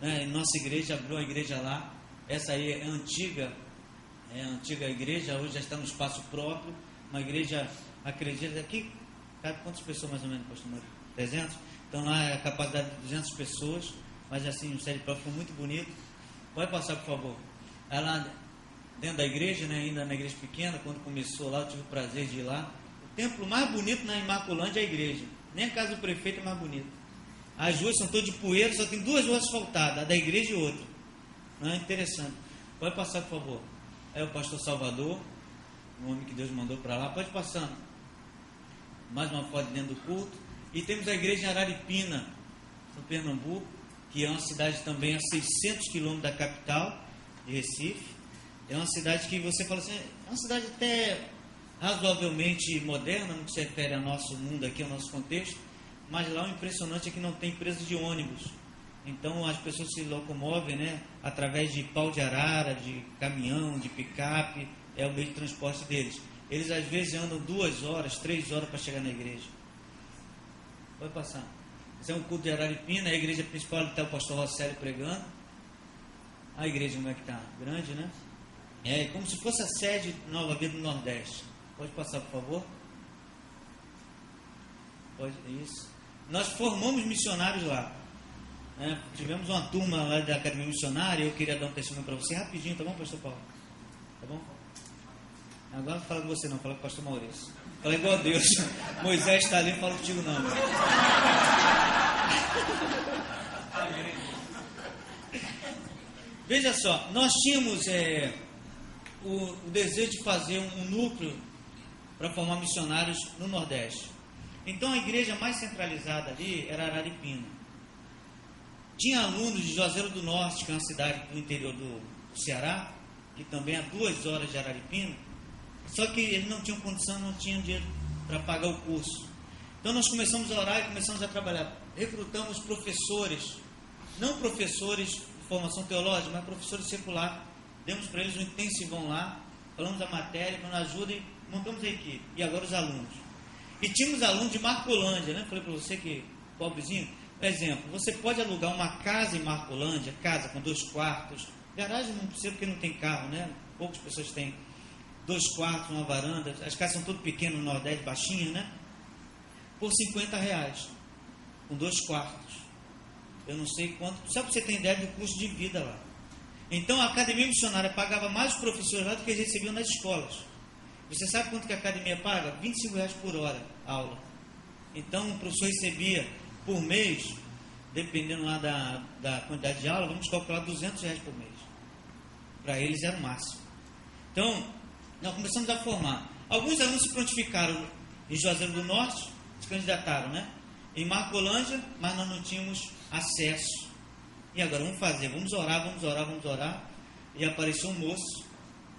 né? Nossa igreja abriu uma igreja lá. Essa aí é a antiga igreja, hoje já está no espaço próprio. Uma igreja, acredita, aqui cabe quantas pessoas mais ou menos, pastor Mário? 300? Então lá é a capacidade de 200 pessoas, mas assim, o sede próprio foi muito bonito. Pode passar, por favor. Lá dentro da igreja, né, ainda na igreja pequena, quando começou lá, eu tive o prazer de ir lá. O templo mais bonito na Imaculândia é a igreja. Nem a casa do prefeito é mais bonita. As ruas são todas de poeira, só tem 2 ruas asfaltadas, a da igreja e outra. Não é interessante. Pode passar, por favor. É o pastor Salvador, o homem que Deus mandou para lá. Pode passando. Mais uma foto dentro do culto. E temos a igreja em Araripina, no Pernambuco, que é uma cidade também a 600 quilômetros da capital de Recife. É uma cidade que você fala assim, é uma cidade até razoavelmente moderna, no que se refere ao nosso mundo aqui, ao nosso contexto, mas lá o impressionante é que não tem empresas de ônibus. Então as pessoas se locomovem, né, através de pau de arara, de caminhão, de picape, é o meio de transporte deles. Eles às vezes andam 2 horas, 3 horas para chegar na igreja. Pode passar. Esse é um culto de Araripina, a igreja principal está o pastor Rosselli pregando. A igreja como é que está? Grande, né? É como se fosse a sede Nova Vida do Nordeste. Pode passar, por favor. Pode, isso. Nós formamos missionários lá. Tivemos uma turma lá da Academia Missionária. Eu queria dar um testemunho para você rapidinho, tá bom, pastor Paulo? Tá bom? Agora não fala com você não, fala com o pastor Maurício. Fala igual a Deus. Moisés está ali, não fala contigo não. Veja só, nós tínhamos o desejo de fazer um núcleo para formar missionários no Nordeste. Então a igreja mais centralizada ali era Araripina. Tinha alunos de Juazeiro do Norte, que é uma cidade do interior do Ceará, que também é 2 horas de Araripina, só que eles não tinham condição, não tinham dinheiro para pagar o curso. Então nós começamos a orar e começamos a trabalhar. Recrutamos professores, não professores de formação teológica, mas professores seculares. Demos para eles um intensivão lá, falamos a matéria, nos ajuda e montamos a equipe. E agora os alunos. E tínhamos alunos de Marcolândia, né? Falei para você que, pobrezinho, exemplo, você pode alugar uma casa em Marcolândia, casa com 2 quartos, garagem não precisa porque não tem carro, né? Poucas pessoas têm 2 quartos, uma varanda, as casas são todas pequenas no Nordeste, baixinhas, né? Por R$50, com 2 quartos. Eu não sei quanto, só para você ter ideia do custo de vida lá. Então a academia missionária pagava mais os professores lá do que eles recebiam nas escolas. Você sabe quanto que a academia paga? R$25 por hora aula. Então o professor recebia por mês, dependendo lá da quantidade de aula, vamos calcular R$200 por mês. Para eles era o máximo. Então nós começamos a formar. Alguns alunos se prontificaram em Juazeiro do Norte, se candidataram, né? Em Marcolândia, mas nós não tínhamos acesso. E agora vamos fazer, vamos orar. E apareceu um moço,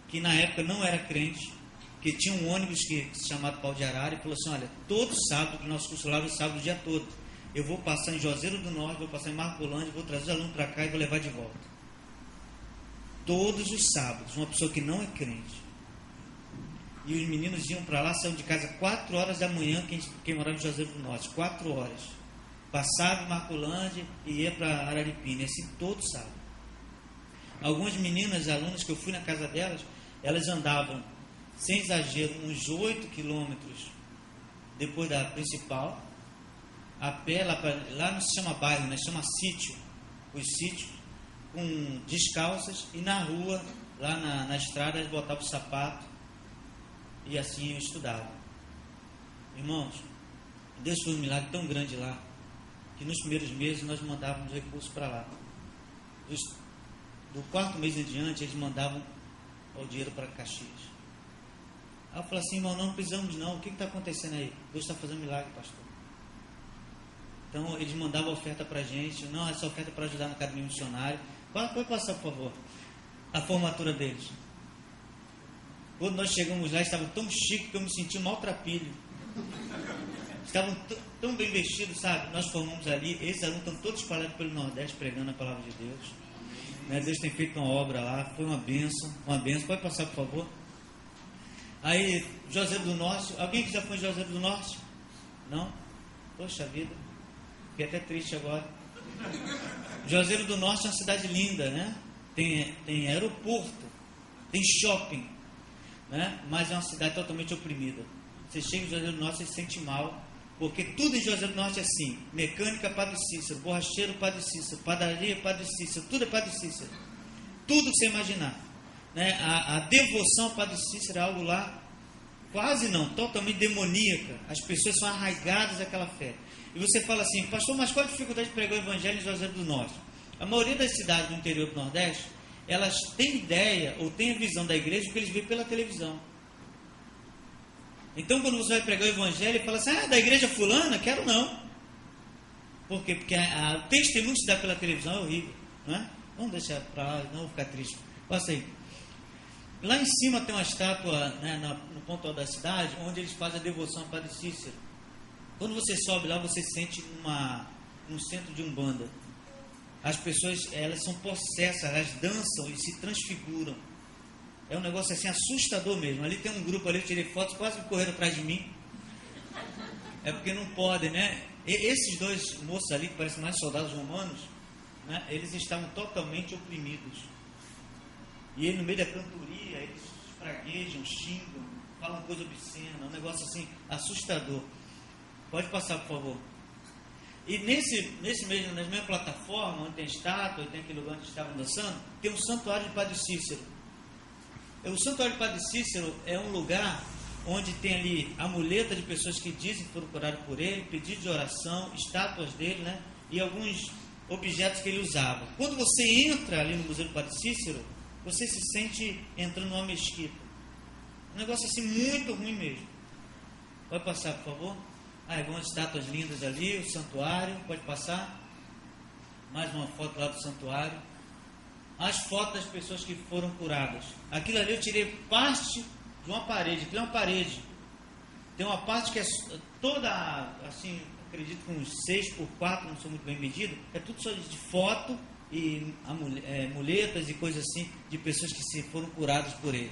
que na época não era crente, que tinha um ônibus que se chamava Pau de Arara, e falou assim: olha, todo sábado, que nós curso lá, o sábado o dia todo, eu vou passar em Juazeiro do Norte, vou passar em Marcolândia, vou trazer os alunos para cá e vou levar de volta. Todos os sábados, uma pessoa que não é crente. E os meninos iam para lá, saíam de casa 4 horas da manhã, quem morava em Juazeiro do Norte, 4 horas. Passava em Marcolândia e ia para Araripina, e assim todo sábado. Algumas meninas, alunas que eu fui na casa delas, elas andavam, sem exagero, uns 8 quilômetros depois da principal, a pé, lá não se chama bairro, né? Se chama sítio, os sítios, com descalças, e na rua, lá na estrada, eles botavam o sapato, e assim eu estudava. Irmãos, Deus fez um milagre tão grande lá, que nos primeiros meses nós mandávamos recursos para lá. Do 4º mês em diante, eles mandavam o dinheiro para Caxias. Aí eu falei assim: irmão, não precisamos não, o que está acontecendo aí? Deus está fazendo milagre, pastor. Então eles mandavam oferta para a gente. Não, essa oferta é para ajudar na academia missionária. Pode passar, por favor, a formatura deles. Quando nós chegamos lá, estavam tão chiques que eu me senti um maltrapilho. Estavam tão bem vestidos, sabe? Nós formamos ali, esses alunos estão todos espalhados pelo Nordeste pregando a palavra de Deus. Né? Deus tem feito uma obra lá, foi uma bênção. Pode passar, por favor. Aí, Juazeiro do Norte, alguém que já foi em Juazeiro do Norte? Não? Poxa vida, fiquei até triste agora. Juazeiro do Norte é uma cidade linda, né? Tem aeroporto, tem shopping, né? Mas é uma cidade totalmente oprimida. Você chega em Juazeiro do Norte, você se sente mal, porque tudo em Juazeiro do Norte é assim: mecânica, Padre Cícero; borracheiro, Padre Cícero; padaria, Padre Cícero; tudo é Padre Cícero. Tudo que você imaginar, né? A devoção ao Padre Cícero é algo lá, quase não, totalmente demoníaca. As pessoas são arraigadas àquela fé. E você fala assim: pastor, mas qual a dificuldade de pregar o evangelho em Juazeiro do Norte? A maioria das cidades do interior do Nordeste, elas têm ideia ou têm a visão da igreja do que eles veem pela televisão. Então, quando você vai pregar o evangelho e fala assim: da igreja fulana, quero não. Por quê? Porque o testemunho que se dá pela televisão é horrível, não é? Vamos deixar para lá, não vou ficar triste. Passa aí. Lá em cima tem uma estátua, né, no ponto alto da cidade, onde eles fazem a devoção ao Padre Cícero. Quando você sobe lá, você sente um centro de umbanda. As pessoas, elas são possessas, elas dançam e se transfiguram. É um negócio assim assustador mesmo. Ali tem um grupo ali, eu tirei fotos, quase correram atrás de mim. É porque não podem, né? Esses 2 moços ali, que parecem mais soldados romanos, né, eles estavam totalmente oprimidos. E ele, no meio da cantoria, eles praguejam, xingam, falam coisa obscena, um negócio assim assustador. Pode passar, por favor. E nesse mesmo, na mesma plataforma, onde tem estátua, tem aquele lugar onde estavam dançando, tem um santuário de Padre Cícero. O santuário de Padre Cícero é um lugar onde tem ali a muleta de pessoas que dizem que foram curadas por ele, pedido de oração, estátuas dele, né? E alguns objetos que ele usava. Quando você entra ali no Museu do Padre Cícero, você se sente entrando numa mesquita. Um negócio assim muito ruim mesmo. Pode passar, por favor? Algumas estátuas lindas ali, o santuário, pode passar. Mais uma foto lá do santuário. As fotos das pessoas que foram curadas. Aquilo ali eu tirei parte de uma parede. Aquilo é uma parede. Tem uma parte que é toda, assim, acredito que uns 6x4, não sou muito bem medido. É tudo só de foto e muletas e coisas assim, de pessoas que se foram curadas por ele.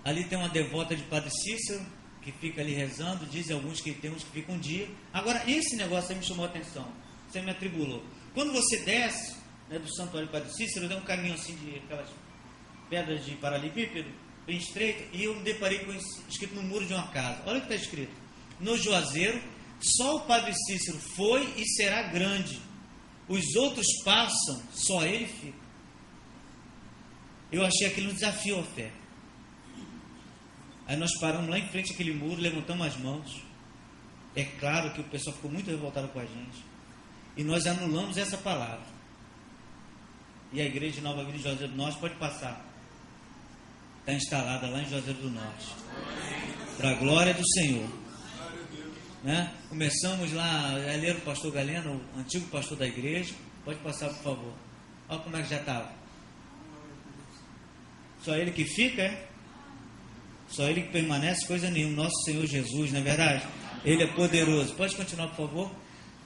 Ali tem uma devota de Padre Cícero, que fica ali rezando. Dizem alguns que tem uns que ficam um dia. Agora, esse negócio aí me chamou a atenção. Você me atribulou. Quando você desce, né, do santuário de Padre Cícero, tem um caminho assim de aquelas pedras de paralelepípedo, bem estreito, e eu me deparei com isso escrito no muro de uma casa. Olha o que está escrito: no Juazeiro, só o Padre Cícero foi e será grande. Os outros passam, só ele fica. Eu achei aquilo um desafio à fé. Aí nós paramos lá em frente àquele muro, levantamos as mãos. É claro que o pessoal ficou muito revoltado com a gente. E nós anulamos essa palavra. E a igreja de Nova Vida de Juazeiro do Norte pode passar. Está instalada lá em Juazeiro do Norte. Para a glória do Senhor. Né? Começamos lá, ali era o pastor Galeno, o antigo pastor da igreja. Pode passar, por favor. Olha como é que já estava. Só ele que fica, é? Só ele que permanece, coisa nenhuma. Nosso Senhor Jesus, não é verdade? Ele é poderoso. Pode continuar, por favor.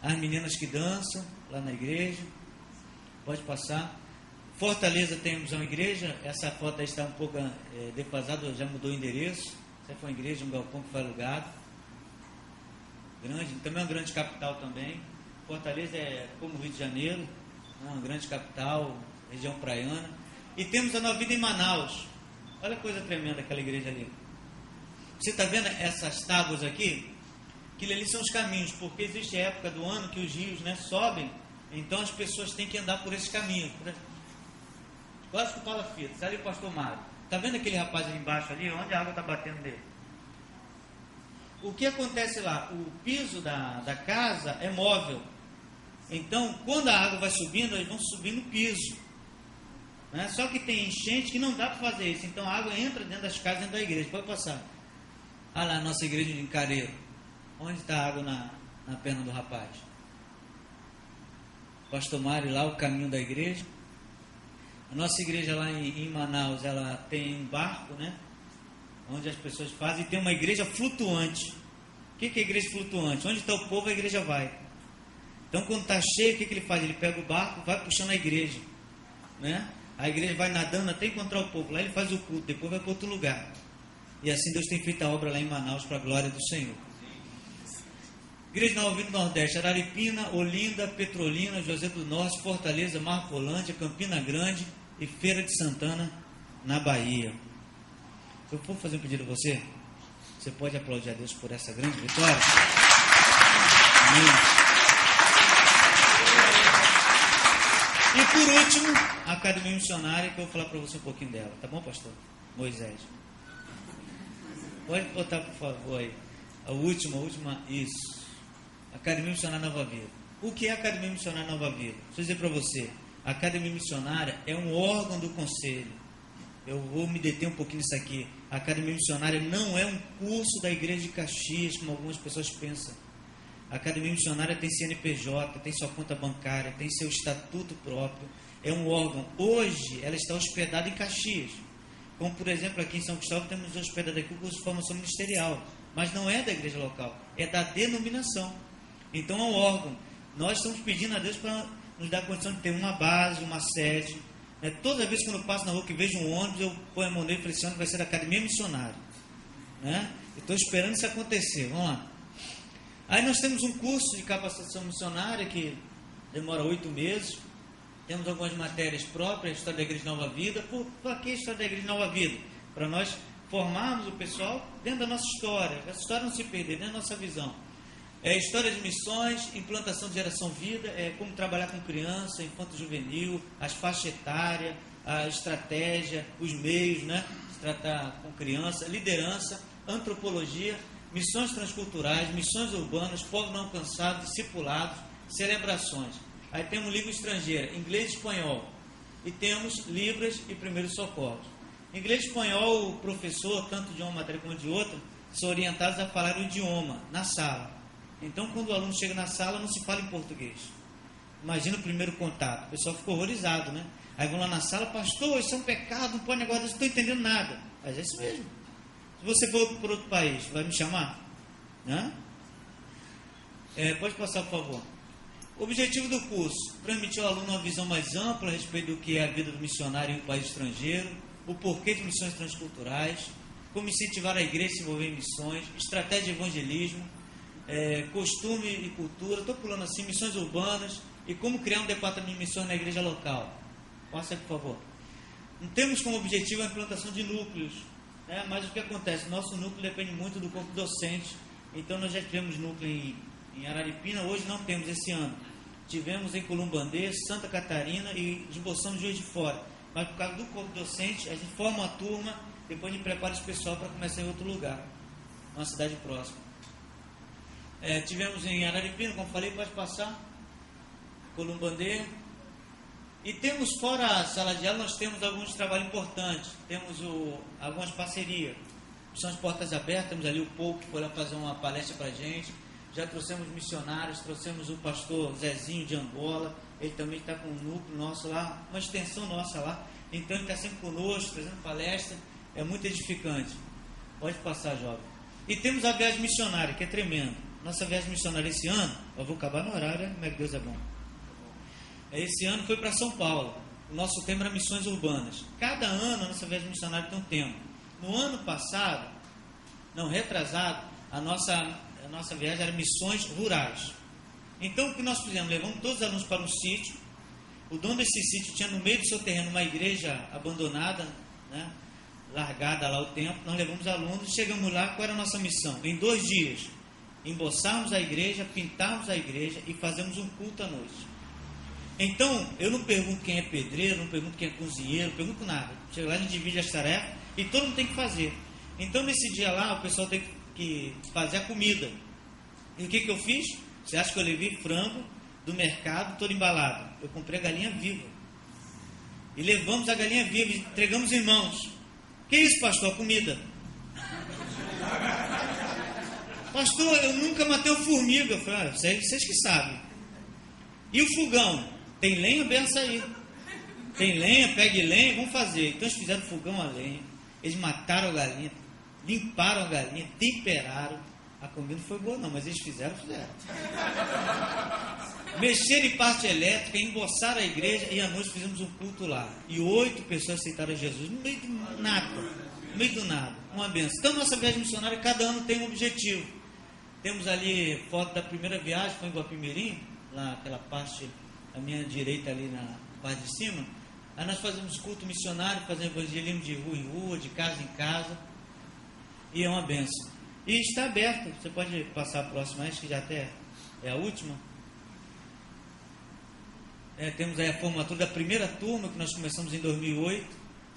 As meninas que dançam lá na igreja. Pode passar. Fortaleza temos uma igreja. Essa foto aí está um pouco defasada, já mudou o endereço. Essa foi uma igreja, um galpão que foi alugado. Grande, também é uma grande capital também. Fortaleza é como o Rio de Janeiro, uma grande capital, região praiana. E temos a Nova Vida em Manaus. Olha a coisa tremenda aquela igreja ali. Você está vendo essas tábuas aqui? Aquilo ali são os caminhos, porque existe época do ano que os rios, né, sobem. Então as pessoas têm que andar por esse caminho. Quase que fala fita. Está ali o pastor Mário. Está vendo aquele rapaz ali embaixo ali, onde a água está batendo nele? O que acontece lá? O piso da casa é móvel. Então, quando a água vai subindo, eles vão subindo o piso. Né? Só que tem enchente que não dá para fazer isso. Então, a água entra dentro das casas, dentro da igreja. Pode passar. Olha lá a nossa igreja de Encareiro. Onde está a água na perna do rapaz? Pastor Mário lá, o caminho da igreja. A nossa igreja lá em Manaus, ela tem um barco, né? Onde as pessoas fazem, e tem uma igreja flutuante. O que é igreja flutuante? Onde está o povo, a igreja vai. Então, quando está cheio, o que ele faz? Ele pega o barco, vai puxando a igreja, né? A igreja vai nadando até encontrar o povo. Lá ele faz o culto, depois vai para outro lugar. E assim Deus tem feito a obra lá em Manaus para a glória do Senhor. Igreja Nova Vida do Nordeste: Araripina, Olinda, Petrolina, José do Norte, Fortaleza, Marcolândia, Campina Grande e Feira de Santana, na Bahia. Se eu for fazer um pedido a você, você pode aplaudir a Deus por essa grande vitória? Amém. E por último, a Academia Missionária, que eu vou falar para você um pouquinho dela. Tá bom, pastor? Moisés. Pode botar, por favor, aí. A última, isso. Academia Missionária Nova Vida. O que é a Academia Missionária Nova Vida? Deixa eu dizer para você. A Academia Missionária é um órgão do conselho. Eu vou me deter um pouquinho nisso aqui. A Academia Missionária não é um curso da Igreja de Caxias, como algumas pessoas pensam. A Academia Missionária tem CNPJ, tem sua conta bancária, tem seu estatuto próprio. É um órgão. Hoje, ela está hospedada em Caxias. Como, por exemplo, aqui em São Cristóvão, temos hospedado aqui o curso de formação ministerial. Mas não é da igreja local, é da denominação. Então, é um órgão. Nós estamos pedindo a Deus para nos dar a condição de ter uma base, uma sede. Toda vez que eu passo na rua que vejo um ônibus, eu ponho a mão nele e falei: esse ônibus vai ser da Academia Missionária. Né? Estou esperando isso acontecer. Vamos lá. Aí nós temos um curso de capacitação missionária que demora 8 meses. Temos algumas matérias próprias, a História da Igreja Nova Vida. Por que a História da Igreja Nova Vida? Para nós formarmos o pessoal dentro da nossa história. Essa história não se perder, dentro da nossa visão. História de missões, implantação de geração vida, como trabalhar com criança, infanto juvenil, as faixas etárias, a estratégia, os meios, né? Se tratar com criança, liderança, antropologia, missões transculturais, missões urbanas, povo não alcançado, discipulados, celebrações. Aí temos língua estrangeira, inglês e espanhol. E temos Libras e primeiros socorros. Inglês e espanhol, o professor, tanto de uma matéria como de outra, são orientados a falar o idioma na sala. Então, quando o aluno chega na sala, não se fala em português. Imagina o primeiro contato. O pessoal ficou horrorizado, né? Aí vão lá na sala, pastor, isso é um pecado, não pode negócio disso, não estou entendendo nada. Mas é isso mesmo. Se você for para outro país, vai me chamar? Hã? Pode passar, por favor. O objetivo do curso: transmitir ao aluno uma visão mais ampla a respeito do que é a vida do missionário em um país estrangeiro, o porquê de missões transculturais, como incentivar a igreja a se envolver em missões, estratégia de evangelismo, costume e cultura, estou pulando assim, missões urbanas e como criar um departamento de missões na igreja local. Passa, por favor. Não temos como objetivo a implantação de núcleos, né? Mas o que acontece? Nosso núcleo depende muito do corpo docente. Então nós já tivemos núcleo em Araripina, hoje não temos esse ano. Tivemos em Columbandê, Santa Catarina e esboçamos Juiz de Fora. Mas por causa do corpo docente, a gente forma uma turma, depois a gente prepara esse pessoal para começar em outro lugar, uma cidade próxima. Tivemos em Araripina, como falei, pode passar, Columbandê. E temos, fora a sala de aula, nós temos alguns trabalhos importantes. Temos algumas parcerias. São as portas abertas, temos ali o Pouco, que foi lá fazer uma palestra para a gente. Já trouxemos missionários, trouxemos o pastor Zezinho de Angola. Ele também está com um núcleo nosso lá, uma extensão nossa lá. Então ele está sempre conosco, trazendo palestra. É muito edificante. Pode passar, jovem. E temos a viagem missionária, que é tremendo. Nossa viagem missionária esse ano, eu vou acabar no horário, né? Meu Deus, é bom. Esse ano foi para São Paulo. O nosso tema era missões urbanas. Cada ano a nossa viagem missionária tem um tema. No ano passado, não, retrasado, a nossa viagem era missões rurais. Então o que nós fizemos? Levamos todos os alunos para um sítio. O dono desse sítio tinha no meio do seu terreno uma igreja abandonada, né? Largada lá o tempo. Nós levamos alunos, chegamos lá. Qual era a nossa missão? Em 2 dias, emboçarmos a igreja, pintarmos a igreja e fazemos um culto à noite. Então, eu não pergunto quem é pedreiro, não pergunto quem é cozinheiro, não pergunto nada. Chega lá, a gente divide as tarefas e todo mundo tem que fazer. Então, nesse dia lá, o pessoal tem que fazer a comida. E o que eu fiz? Você acha que eu levei frango do mercado todo embalado? Eu comprei a galinha viva. E levamos a galinha viva e entregamos em mãos. Que isso, pastor? A comida. Pastor, eu nunca matei uma formiga. Eu falei, vocês que sabem. E o fogão? Tem lenha, benção aí. Tem lenha, pegue lenha, vamos fazer. Então eles fizeram fogão a lenha. Eles mataram a galinha, limparam a galinha, temperaram. A comida não foi boa não, mas eles fizeram. Mexeram em parte elétrica, emboçaram a igreja e à noite fizemos um culto lá. E 8 pessoas aceitaram Jesus, no meio do nada. No meio do nada, uma benção. Então nossa viagem missionária, cada ano tem um objetivo. Temos ali foto da primeira viagem, foi em Guapimirim, lá aquela parte à minha direita ali na parte de cima. Aí nós fazemos culto missionário, fazemos evangelismo de rua em rua, de casa em casa. E é uma benção. E está aberto, você pode passar a próxima, acho que já até é a última. Temos aí a formatura da primeira turma, que nós começamos em 2008,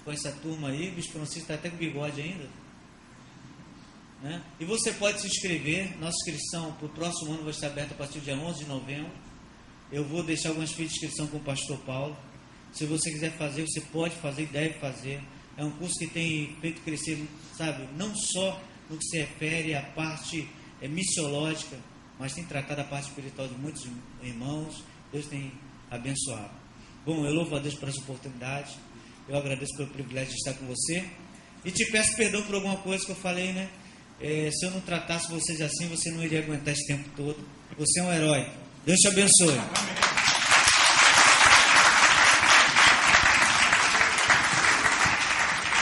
com essa turma aí. O Bispo Francisco está até com bigode ainda, né? E você pode se inscrever. Nossa inscrição para o próximo ano vai estar aberta a partir do dia 11 de novembro. Eu vou deixar algumas fichas de inscrição com o pastor Paulo. Se você quiser fazer, você pode fazer e deve fazer. É um curso que tem feito crescer, sabe, não só no que se refere à parte missiológica, mas tem tratado a parte espiritual de muitos irmãos. Deus tem abençoado. Bom, eu louvo a Deus por essa oportunidade. Eu agradeço pelo privilégio de estar com você. E te peço perdão por alguma coisa que eu falei, né? Se eu não tratasse vocês assim, você não iria aguentar esse tempo todo. Você é um herói. Deus te abençoe.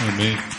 Amém.